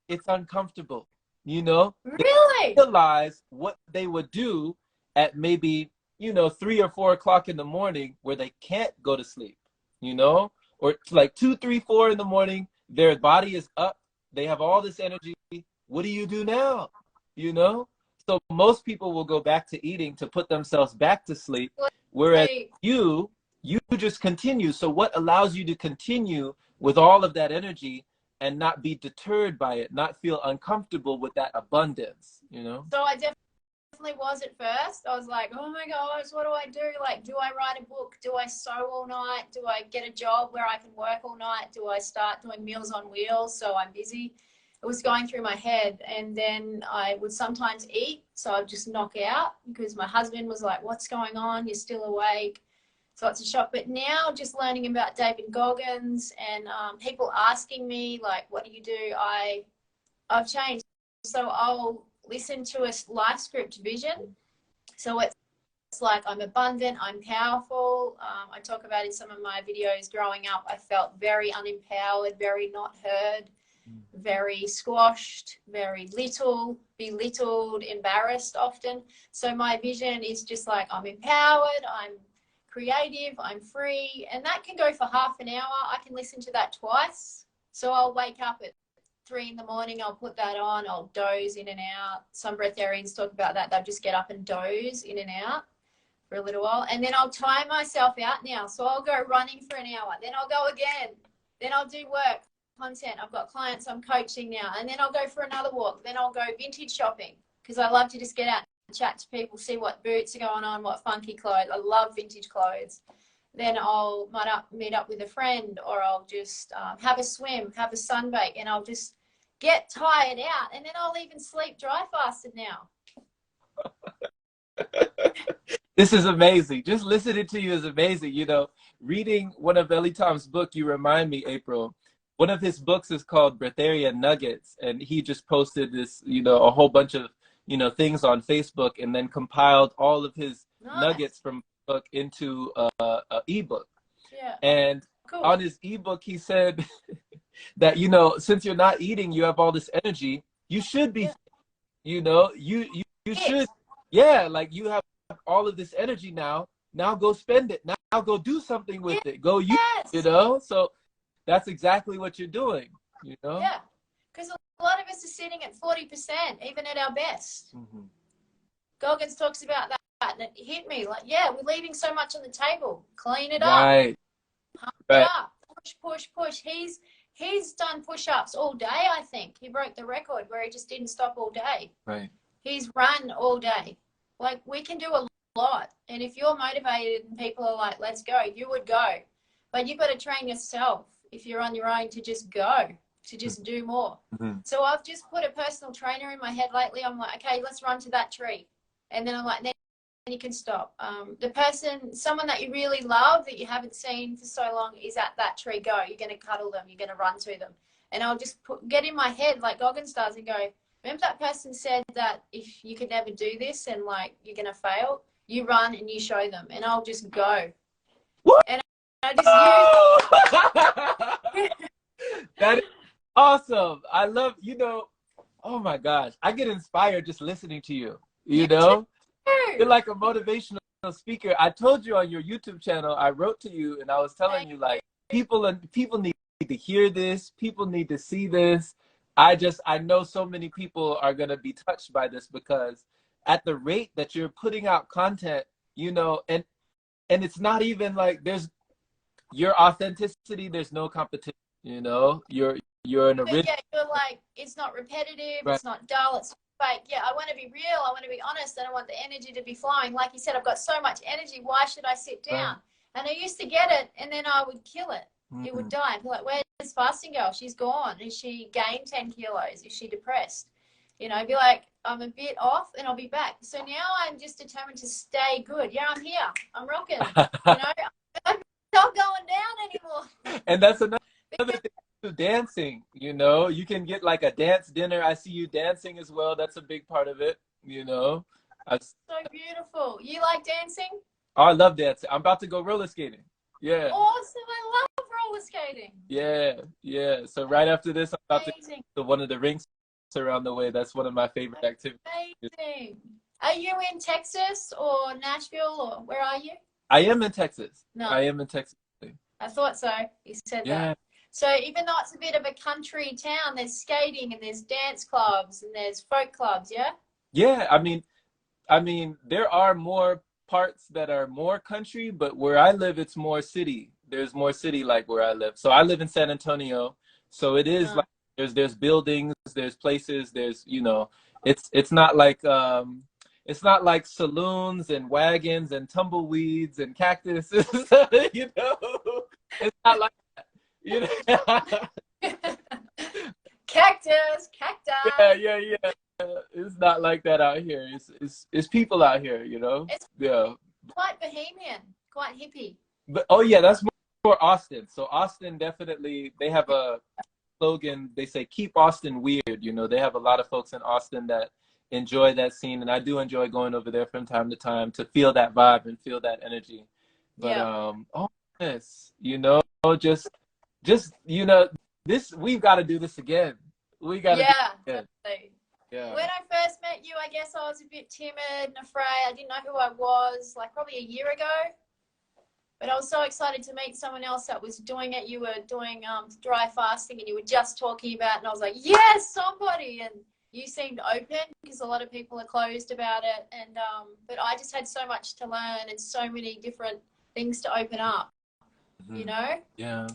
it's uncomfortable, you know? Really? They realize what they would do at maybe, you know, 3 or 4 o'clock in the morning where they can't go to sleep, you know? Or like 2, 3, 4 in the morning, their body is up. They have all this energy. What do you do now? You know? So most people will go back to eating to put themselves back to sleep. Whereas you just continue. So what allows you to continue with all of that energy and not be deterred by it, not feel uncomfortable with that abundance, you know? So I definitely was at first. I was like, oh my gosh, what do I do? Like, do I write a book? Do I sew all night? Do I get a job where I can work all night? Do I start doing Meals on Wheels so I'm busy? It was going through my head. And then I would sometimes eat, so I'd just knock out because my husband was like, what's going on? You're still awake. So it's a shock. But now just learning about David Goggins and people asking me, like, what do you do? I've changed. So I'll listen to a life script vision. So it's like, I'm abundant, I'm powerful. I talk about in some of my videos growing up, I felt very unempowered, very not heard. very squashed, very little, belittled, embarrassed often. So my vision is just like, I'm empowered, I'm creative, I'm free, and that can go for half an hour. I can listen to that twice. So I'll wake up at 3 in the morning, I'll put that on, I'll doze in and out. Some breatharians talk about that. They'll just get up and doze in and out for a little while. And then I'll time myself out now. So I'll go running for an hour. Then I'll go again. Then I'll do work, content. I've got clients I'm coaching now. And then I'll go for another walk. Then I'll go vintage shopping because I love to just get out and chat to people, see what boots are going on, what funky clothes. I love vintage clothes. Then I'll meet up with a friend, or I'll just have a swim, have a sunbake, and I'll just get tired out. And then I'll even sleep dry fasted now. This is amazing. Just listening to you is amazing. You know, reading one of Ellie Tom's book, you remind me, April, one of his books is called Breatharia Nuggets. And he just posted this, you know, a whole bunch of, you know, things on Facebook, and then compiled all of his nuggets from book into a ebook. Yeah. And cool. On his ebook, he said that, you know, since you're not eating, you have all this energy. You should be, you know, you should, like you have all of this energy now. Now go spend it. Now go do something with it. Go use it, you know. So that's exactly what you're doing, you know. Yeah, because a lot of us are sitting at 40%, even at our best. Goggin talks about that. And it hit me like, we're leaving so much on the table. Clean it up. Pump it up. Push. He's done push-ups all day, I think. He broke the record where he just didn't stop all day. Right. He's run all day. Like, we can do a lot. And if you're motivated and people are like, let's go, you would go. But you've got to train yourself if you're on your own to just go, to just do more. So I've just put a personal trainer in my head lately. I'm like, okay, let's run to that tree. And then I'm like, then you can stop. Someone that you really love that you haven't seen for so long is at that tree. Go. You're going to cuddle them. You're going to run to them. And I'll just get in my head like Goggin does and go, remember that person said that if you could never do this and like you're going to fail, you run and you show them. And I'll just go. What? And I just use That is awesome. I love, you know, oh my gosh. I get inspired just listening to you, you know? You're like a motivational speaker. I told you on your YouTube channel, I wrote to you and I was telling you like, people need to hear this. People need to see this. I know so many people are going to be touched by this because at the rate that you're putting out content, you know, and it's not even like there's your authenticity. There's no competition, you know, you're an original. Yeah, you're like, it's not repetitive. Right. It's not dull. It's fake. Yeah, I want to be real. I want to be honest. And I want the energy to be flowing. Like you said, I've got so much energy. Why should I sit down? Right. And I used to get it and then I would kill it. It would die. I'd be like, where's fasting girl? She's gone. Is she gained 10 kilos? Is she depressed? You know, I'd be like, I'm a bit off and I'll be back. So now I'm just determined to stay good. Yeah, I'm here. I'm rocking. You know, I'm not going down anymore. And that's another thing, dancing, you know. You can get like a dance dinner. I see you dancing as well. That's a big part of it, you know. So beautiful. You like dancing? Oh, I love dancing. I'm about to go roller skating. Yeah. Awesome. I love roller skating. Yeah. So right after this, I'm about to go to one of the rinks around the way. That's one of my favorite activities. Amazing. Are you in Texas or Nashville or where are you? I am in Texas. No. I am in Texas. I thought so. You said that. So even though it's a bit of a country town, there's skating and there's dance clubs and there's folk clubs, yeah? Yeah, I mean, there are more parts that are more country, but where I live, it's more city. There's more city like where I live. So I live in San Antonio. So it is like there's buildings, there's places, there's, you know, it's not like saloons and wagons and tumbleweeds and cactuses, you know. It's not like that, you know. Cacti. Yeah. It's not like that out here. It's people out here, you know. It's quite bohemian, quite hippie. But that's more Austin. So Austin definitely, they have a slogan. They say keep Austin weird. You know, they have a lot of folks in Austin that enjoy that scene, and I do enjoy going over there from time to time to feel that vibe and feel that energy. But yes, you know, just you know, we've got to do this again. We got to do this again. Definitely. Yeah. When I first met you, I guess I was a bit timid and afraid. I didn't know who I was, like probably a year ago. But I was so excited to meet someone else that was doing it. You were doing dry fasting, and you were just talking about it. And I was like, yes, somebody. And you seemed open, because a lot of people are closed about it. And but I just had so much to learn and so many different things to open up, you know? Yeah.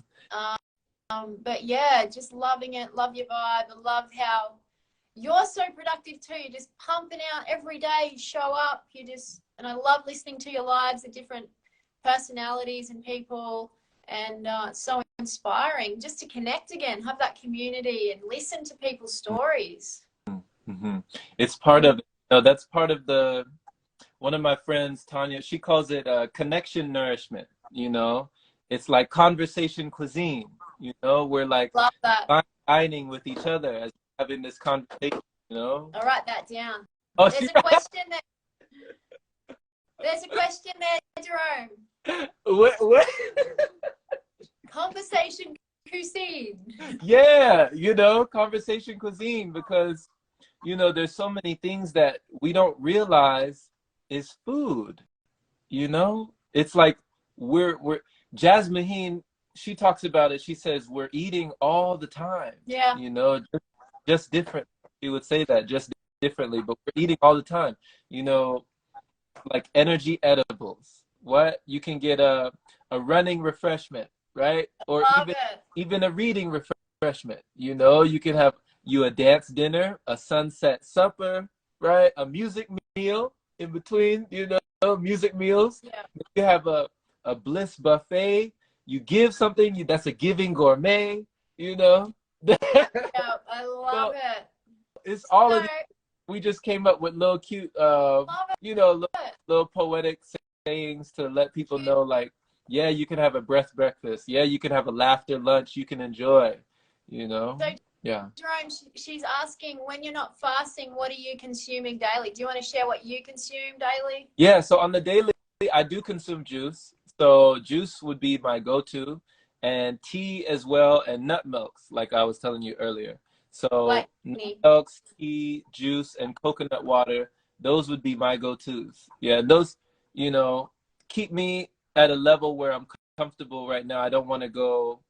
But yeah, just loving it. Love your vibe. I love how you're so productive too. You're just pumping out every day. You show up. And I love listening to your lives, the different personalities and people, and it's so inspiring just to connect again, have that community, and listen to people's stories. It's part of, that's part of one of my friends, Tanya, she calls it connection nourishment. It's like conversation cuisine. We're like Love that. dining with each other as having this conversation. I'll write that down. Oh, There's a question there, Jerome. What? Conversation cuisine. Yeah, conversation cuisine, because there's so many things that we don't realize is food. It's like we're Jasmine, she talks about it. She says we're eating all the time. Yeah. Just different. She would say that just differently, but we're eating all the time. Like energy edibles. What? You can get a running refreshment, right? Or even a reading refreshment. You can have a dance dinner, a sunset supper, right? A music meal in between, music meals. Yeah. You have a bliss buffet. You give something, that's a giving gourmet, Yeah, I love it. It's all of it. We just came up with little cute, little poetic sayings to let people know, like, yeah, you can have a breath breakfast. Yeah, you can have a laughter lunch you can enjoy, So, yeah. Jerome, she's asking, when you're not fasting, what are you consuming daily? Do you want to share what you consume daily? Yeah, so on the daily, I do consume juice. So juice would be my go-to, and tea as well, and nut milks, like I was telling you earlier. So nut milks, tea, juice, and coconut water, those would be my go-tos. Yeah, those, keep me at a level where I'm comfortable right now. I don't want to go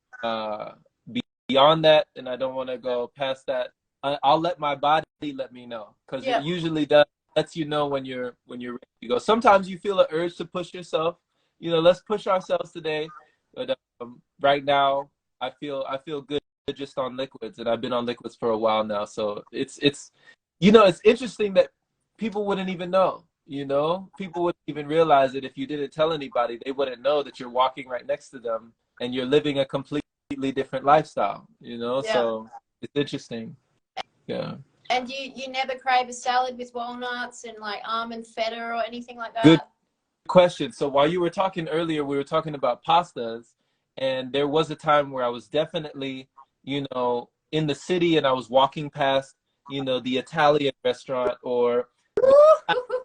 beyond that, and I don't want to go past that. I'll let my body let me know, because it usually lets you know when you're ready to go. Sometimes you feel an urge to push yourself. Let's push ourselves today. But right now, I feel good just on liquids, and I've been on liquids for a while now. So it's interesting that people wouldn't even know. People wouldn't even realize it if you didn't tell anybody. They wouldn't know that you're walking right next to them and you're living a completely different lifestyle. So it's interesting. Yeah. And you never crave a salad with walnuts and like almond feta or anything like that? Good question. So while you were talking earlier, we were talking about pastas, and there was a time where I was definitely, in the city, and I was walking past, the Italian restaurant or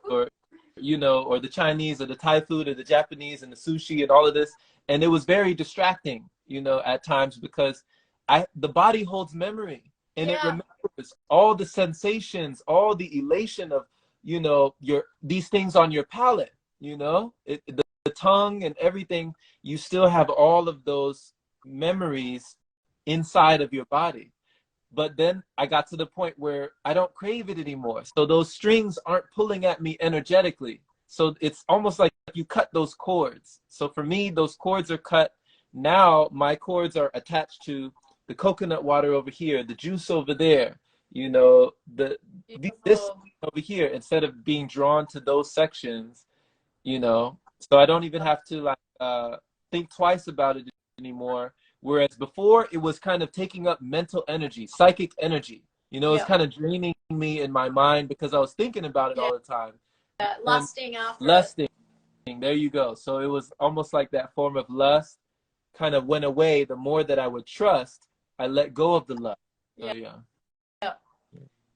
or the Chinese or the Thai food or the Japanese and the sushi and all of this, and it was very distracting, at times, because the body holds memory, and it remembers all the sensations, all the elation of these things on your palate. The tongue and everything, you still have all of those memories inside of your body. But then I got to the point where I don't crave it anymore. So those strings aren't pulling at me energetically. So it's almost like you cut those cords. So for me, those cords are cut. Now my cords are attached to the coconut water over here, the juice over there, this over here, instead of being drawn to those sections. So I don't even have to think twice about it anymore. Whereas before, it was kind of taking up mental energy, psychic energy. It's kind of draining me in my mind because I was thinking about it all the time. Lusting after Lusting. There you go. So it was almost like that form of lust kind of went away. The more that I would trust, I let go of the lust. So, yeah.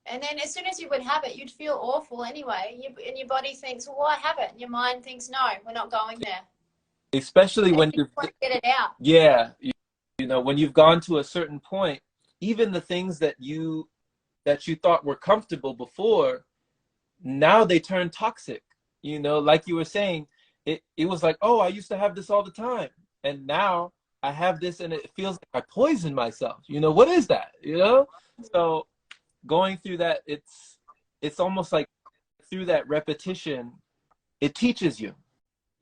And then as soon as you would have it, you'd feel awful anyway. And your body thinks, well, why have it? And your mind thinks, no, we're not going there. Especially when you get it out. Yeah. You know, when you've gone to a certain point, even the things that you thought were comfortable before, now they turn toxic. You know, like you were saying, it was like, oh, I used to have this all the time, and now I have this and it feels like I poisoned myself. You know, what is that? You know? So going through that, it's almost like through that repetition, it teaches you,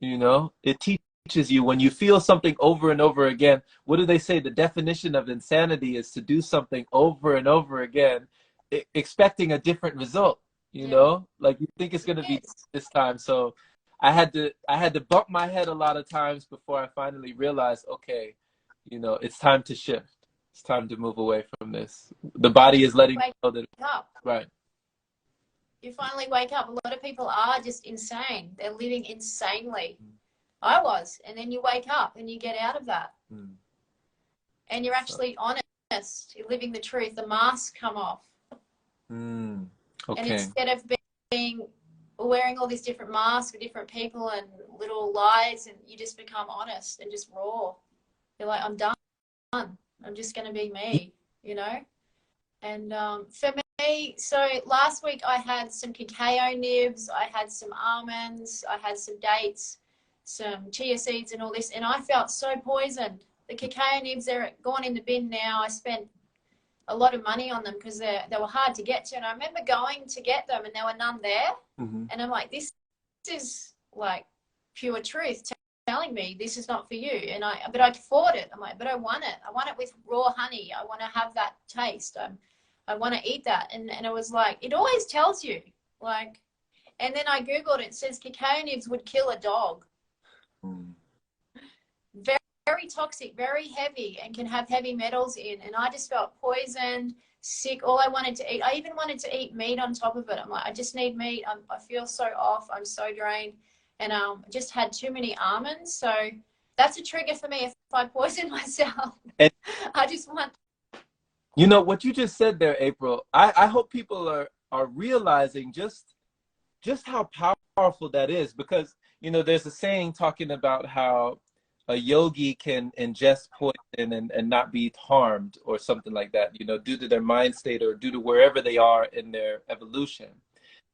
you know, it teaches you when you feel something over and over again. What do they say? The definition of insanity is to do something over and over again, expecting a different result, you know, like you think it's going to be this time. So I had to bump my head a lot of times before I finally realized, okay, you know, it's time to shift. It's time to move away from this. The body is letting me know that. Right. You finally wake up. A lot of people are just insane. They're living insanely. I was. And then you wake up and you get out of that. And you're actually honest. You're living the truth. The masks come off. Okay. And instead of being wearing all these different masks for different people and little lies, and you just become honest and just raw. You're like, I'm done. I'm just going to be me, you know? And for me, so last week I had some cacao nibs, I had some almonds, I had some dates, some chia seeds and all this, and I felt so poisoned. The cacao nibs, they're gone in the bin now. I spent a lot of money on them because they were hard to get to. And I remember going to get them and there were none there. And I'm like, this is like pure truth telling me this is not for you. And but I fought it. I'm like, but I want it. I want it with raw honey. I want to have that taste. I want to eat that. And it was like, it always tells you, like, and then I Googled it. It says cacao nibs would kill a dog. Very, very toxic, very heavy, and can have heavy metals in. And I just felt poisoned, sick. All I wanted to eat, I even wanted to eat meat on top of it. I'm like, I just need meat. I feel so off. I'm so drained. And just had too many almonds. So that's a trigger for me if I poison myself. And I just want. You know, what you just said there, April, I hope people are realizing just how powerful that is. Because, you know, there's a saying talking about how a yogi can ingest poison and not be harmed or something like that, you know, due to their mind state or due to wherever they are in their evolution.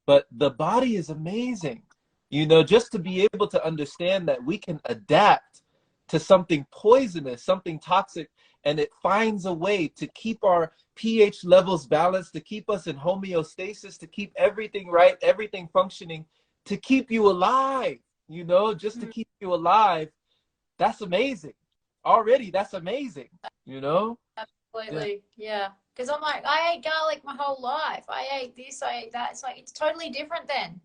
But the body is amazing, you know, just to be able to understand that we can adapt to something poisonous, something toxic, and it finds a way to keep our pH levels balanced, to keep us in homeostasis, to keep everything right, everything functioning, to keep you alive, you know, just to keep you alive. That's amazing. Already, that's amazing, you know? Absolutely, yeah. Because I'm like, I ate garlic my whole life. I ate this, I ate that. It's like, it's totally different then.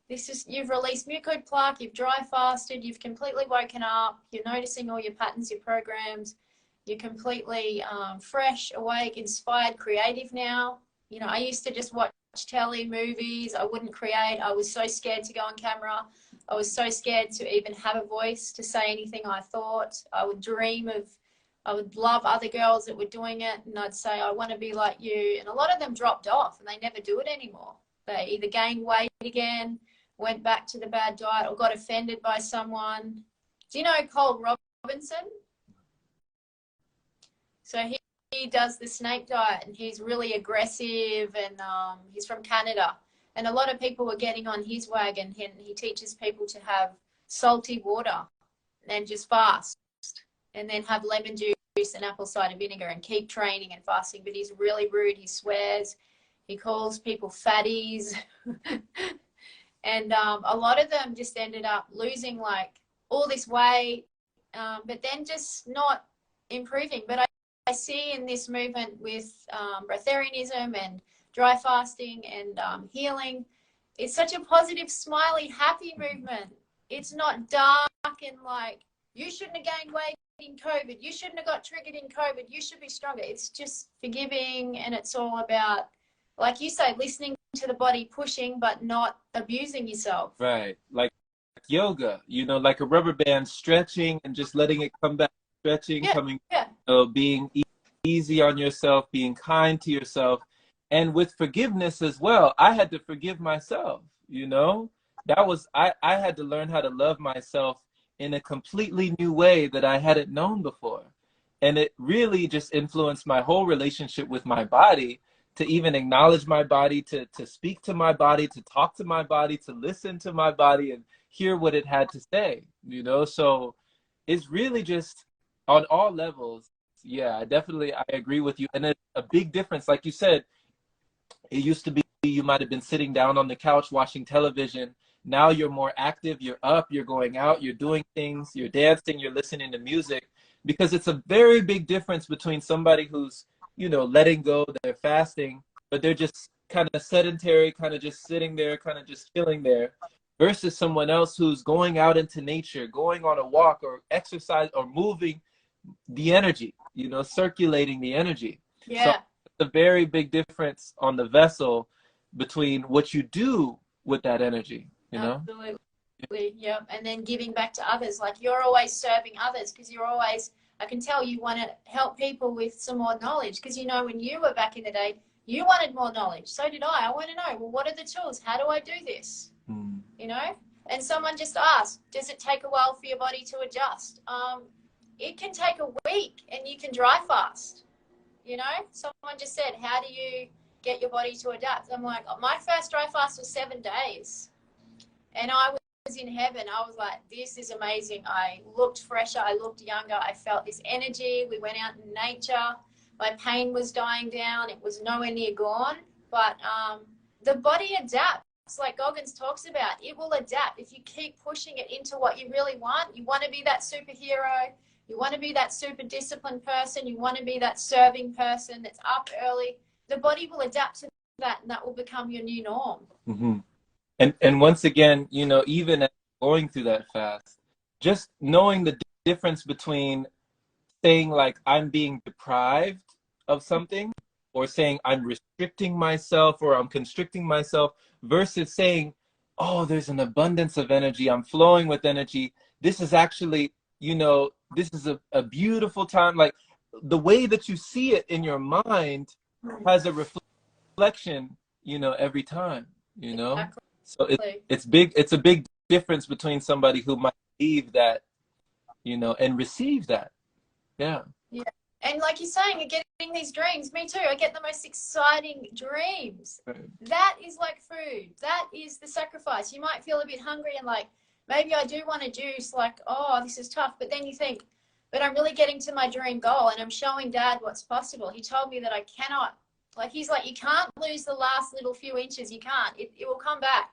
This is, you've released mucoid plaque, you've dry fasted, you've completely woken up, you're noticing all your patterns, your programs, you're completely fresh, awake, inspired, creative now. You know, I used to just watch telly, movies. I wouldn't create. I was so scared to go on camera. I was so scared to even have a voice to say anything I thought. I would dream of, I would love other girls that were doing it, and I'd say, I want to be like you. And a lot of them dropped off and they never do it anymore. They either gained weight again, went back to the bad diet, or got offended by someone. Do you know Cole Robinson? So he does the snake diet, and he's really aggressive, and he's from Canada. And a lot of people were getting on his wagon. He teaches people to have salty water and just fast, and then have lemon juice and apple cider vinegar and keep training and fasting. But he's really rude. He swears. He calls people fatties. And a lot of them just ended up losing like all this weight, but then just not improving. But I see in this movement with breatharianism and dry fasting and healing, it's such a positive, smiley, happy movement. It's not dark and like, you shouldn't have gained weight in COVID. You shouldn't have got triggered in COVID. You should be stronger. It's just forgiving, and it's all about, like you say, listening to the body, pushing, but not abusing yourself. Right. Like yoga, you know, like a rubber band, stretching and just letting it come back, stretching, coming, you know, being easy on yourself, being kind to yourself. And with forgiveness as well, I had to forgive myself, you know, that was, I had to learn how to love myself in a completely new way that I hadn't known before. And it really just influenced my whole relationship with my body, to even acknowledge my body, to speak to my body, to talk to my body, to listen to my body and hear what it had to say, you know? So it's really just on all levels. Yeah, I agree with you. And it's a big difference. Like you said, it used to be you might have been sitting down on the couch watching television. Now you're more active, you're up, you're going out, you're doing things, you're dancing, you're listening to music, because it's a very big difference between somebody who's, you know, letting go, they're fasting, but they're just kind of sedentary, kind of just sitting there, kind of just chilling there, versus someone else who's going out into nature, going on a walk or exercise or moving the energy, you know, circulating the energy. Yeah. So it's a very big difference on the vessel between what you do with that energy, you know? Absolutely. Yep. And then giving back to others. Like, you're always serving others, because you're always, I can tell you want to help people with some more knowledge, because, you know, when you were back in the day, you wanted more knowledge. So did I. I want to know, well, what are the tools? How do I do this? You know? And someone just asked, does it take a while for your body to adjust? It can take a week, and you can dry fast. You know, someone just said, how do you get your body to adapt? I'm like, my first dry fast was 7 days, and I was in heaven. I was like, this is amazing. I looked fresher, I looked younger, I felt this energy. We went out in nature, my pain was dying down, it was nowhere near gone. But the body adapts, like Goggins talks about. It will adapt if you keep pushing it into what you really want. You want to be that superhero, you want to be that super disciplined person, you want to be that serving person that's up early. The body will adapt to that, and that will become your new norm. And once again, you know, even going through that fast, just knowing the difference between saying like I'm being deprived of something, or saying I'm restricting myself or I'm constricting myself, versus saying, oh, there's an abundance of energy, I'm flowing with energy. This is actually, you know, this is a beautiful time. Like, the way that you see it in your mind has a reflection, you know, every time, you know? Exactly. So it's a big difference between somebody who might believe that, you know, and receive that. Yeah. Yeah. And like you're saying, you're getting these dreams. Me too. I get the most exciting dreams. Right. That is like food. That is the sacrifice. You might feel a bit hungry and like, maybe I do want a juice, like, oh, this is tough. But then you think, but I'm really getting to my dream goal, and I'm showing Dad what's possible. He told me that I cannot, like, he's like, you can't lose the last little few inches. You can't. It will come back.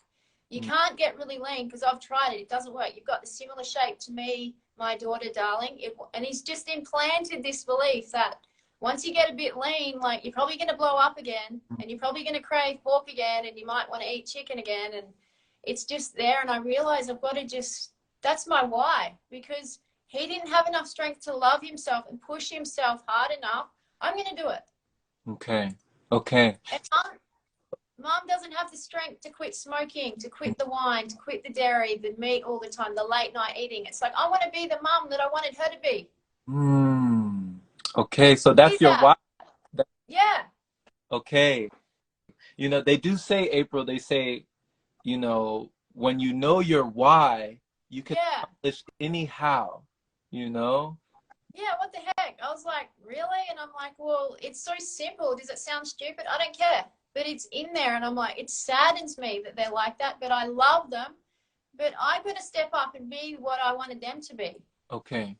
You can't get really lean, because I've tried it. It doesn't work. You've got the similar shape to me, my daughter, darling. And he's just implanted this belief that once you get a bit lean, like, you're probably going to blow up again, and you're probably going to crave pork again, and you might want to eat chicken again. And it's just there. And I realize I've got to just, that's my why, because he didn't have enough strength to love himself and push himself hard enough. I'm going to do it. Okay. And Mom doesn't have the strength to quit smoking, to quit the wine, to quit the dairy, the meat all the time, the late night eating. It's like, I want to be the mom that I wanted her to be. Okay, so that's your why. Yeah. Okay. You know, they do say, April, they say, you know, when you know your why, you can accomplish anyhow, you know? Yeah, what the heck? I was like, really? And I'm like, well, it's so simple. Does it sound stupid? I don't care. But it's in there, and I'm like, it saddens me that they're like that, but I love them. But I'm going to step up and be what I wanted them to be. Okay.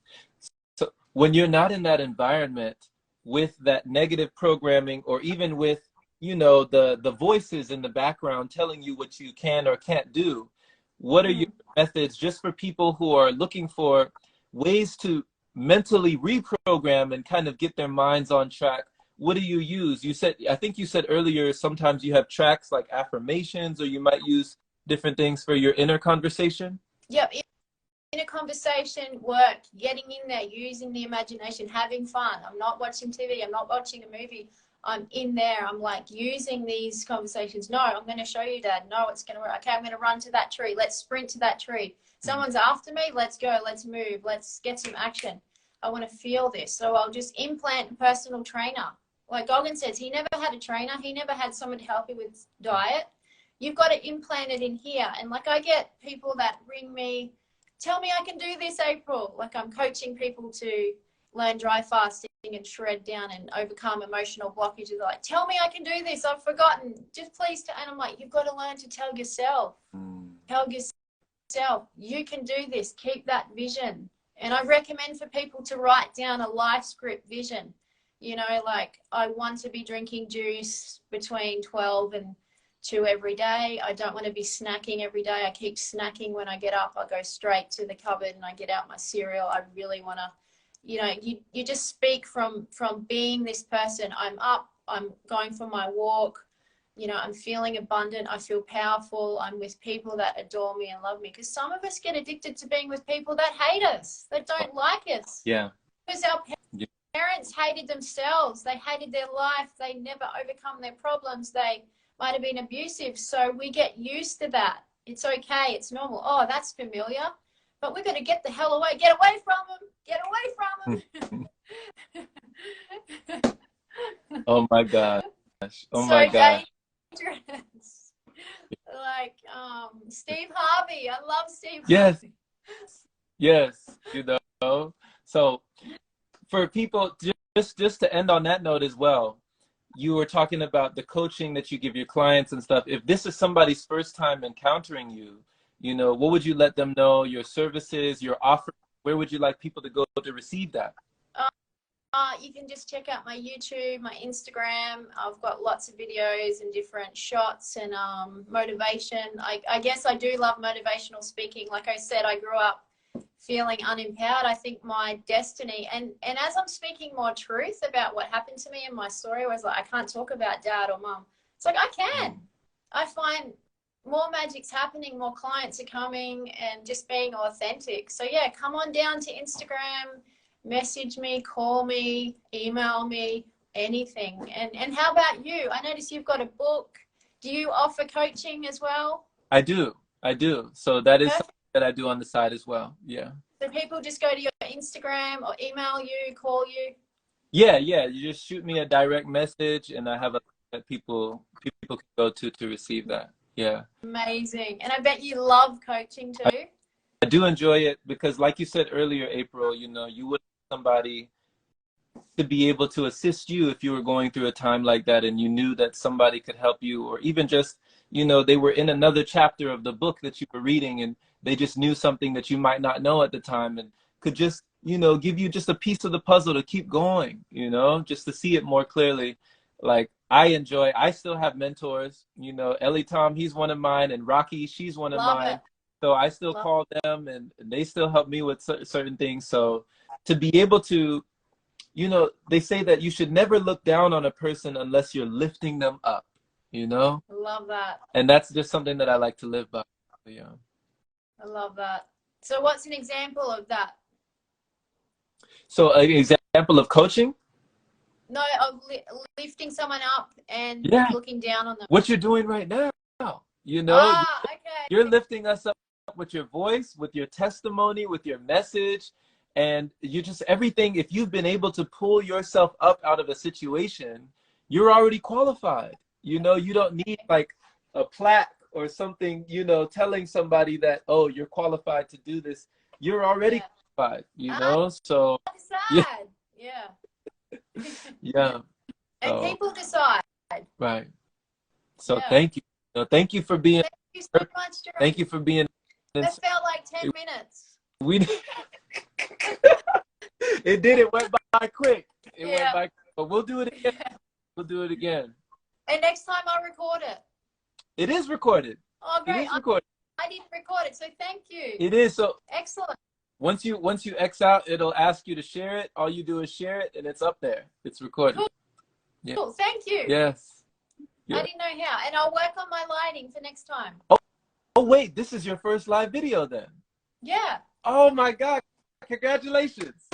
So when you're not in that environment with that negative programming, or even with, you know, the voices in the background telling you what you can or can't do, what are your methods just for people who are looking for ways to mentally reprogram and kind of get their minds on track? What do you use? You said, I think you said earlier, sometimes you have tracks like affirmations, or you might use different things for your inner conversation. Yep. Inner conversation, work, getting in there, using the imagination, having fun. I'm not watching TV. I'm not watching a movie. I'm in there. I'm like using these conversations. No, I'm going to show you, Dad. No, it's going to work. Okay, I'm going to run to that tree. Let's sprint to that tree. Someone's after me. Let's go. Let's move. Let's get some action. I want to feel this. So I'll just implant a personal trainer. Like Goggin says, he never had a trainer. He never had someone to help him with diet. You've got to implant it in here. And like, I get people that ring me, tell me I can do this, April. Like, I'm coaching people to learn dry fast and shred down and overcome emotional blockages. They're like, tell me I can do this. I've forgotten. Just please. And I'm like, you've got to learn to tell yourself. Tell yourself, you can do this. Keep that vision. And I recommend for people to write down a life script vision. You know, like, I want to be drinking juice between 12 and 2 every day. I don't want to be snacking every day. I keep snacking when I get up. I go straight to the cupboard and I get out my cereal. I really want to, you know, you just speak from being this person. I'm up, I'm going for my walk, you know, I'm feeling abundant. I feel powerful. I'm with people that adore me and love me. Because some of us get addicted to being with people that hate us, that don't like us. Yeah. Because our parents hated themselves. They hated their life. They never overcome their problems. They might have been abusive. So we get used to that. It's okay. It's normal. Oh, that's familiar. But we're going to get the hell away. Get away from them. Get away from them. Oh my gosh. Oh so my gosh. Dangerous. Like Steve Harvey. I love Steve Yes. Harvey. Yes. You know. So for people, just to end on that note as well, you were talking about the coaching that you give your clients and stuff. If this is somebody's first time encountering you, you know, what would you let them know? Your services, your offer, where would you like people to go to receive that? You can just check out my YouTube, my Instagram. I've got lots of videos and different shots and motivation. I guess I do love motivational speaking. Like I said, I grew up feeling unempowered. I think my destiny, and as I'm speaking more truth about what happened to me in my story, I was like, I can't talk about dad or mum. It's like, I can. I find more magic's happening, more clients are coming, and just being authentic. So yeah, come on down to Instagram, message me, call me, email me, anything. And how about you? I notice you've got a book. Do you offer coaching as well? I do. So that is something that I do on the side as well. Yeah. So people just go to your Instagram or email you, call you? Yeah. You just shoot me a direct message and I have a that people can go to receive that. Yeah. Amazing. And I bet you love coaching too. I do enjoy it because, like you said earlier, April, you know, you would have somebody to be able to assist you if you were going through a time like that and you knew that somebody could help you, or even just, you know, they were in another chapter of the book that you were reading and they just knew something that you might not know at the time and could just, you know, give you just a piece of the puzzle to keep going, you know, just to see it more clearly. Like, I still have mentors, you know, Ellie Tom, he's one of mine, and Rocky, she's one of mine. So I still call them and they still help me with certain things. So to be able to, you know, they say that you should never look down on a person unless you're lifting them up, you know? I love that. And that's just something that I like to live by. Yeah. I love that. So what's an example of that? So an example of coaching? No, of lifting someone up and looking down on them. What you're doing right now, you know? Okay. You're lifting us up with your voice, with your testimony, with your message, and you just everything. If you've been able to pull yourself up out of a situation, you're already qualified. You know, you don't need like a plaque or something, you know, telling somebody that, oh, you're qualified to do this. You're already qualified, you know? So yeah. Yeah. And people decide. Right. So thank you. Thank you for being. Thank you so much, Jerry. Thank you for being. That felt like 10 minutes. It did. It went by quick. Went by. But we'll do it again. We'll do it again. And next time I'll record it. It is recorded. Oh, great. It is recorded. I didn't record it, so thank you. It is. So excellent. Once you X out, it'll ask you to share it. All you do is share it, and it's up there. It's recorded. Cool. Yeah. Cool. Thank you. Yes. Yeah. I didn't know how. And I'll work on my lighting for next time. Oh, wait. This is your first live video then? Yeah. Oh, my God. Congratulations.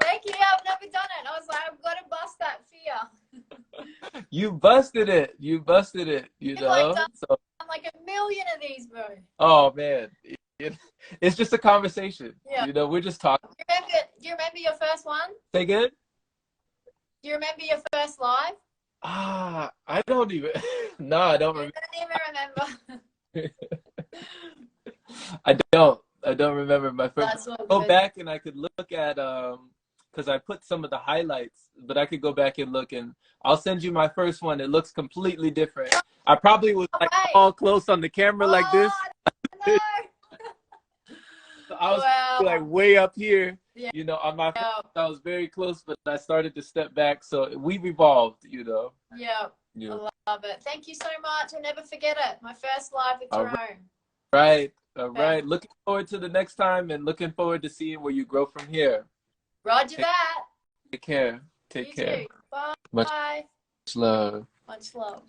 Thank you. I've never done it. I was like, I've got to bust that fear. You busted it. You busted it, you know? I'm like 1 million of these, bro. Oh, man. It's just a conversation. Yeah. You know, we're just talking. Do you remember your first one? Say again? Do you remember your first live? I don't even. No, I don't remember. I don't even remember. I don't remember my first. Go back and I could look at because I put some of the highlights, but I could go back and look, and I'll send you my first one. It looks completely different. I probably was like all close on the camera like this. No. So I was like way up here, you know, on my phone. I was very close, but I started to step back. So we've evolved, you know. Yeah. I love it. Thank you so much. I'll never forget it. My first live with Jerome. Right. All right. Looking forward to the next time, and looking forward to seeing where you grow from here. Roger that. Take care. Take care. Too. Bye. Much love. Much love.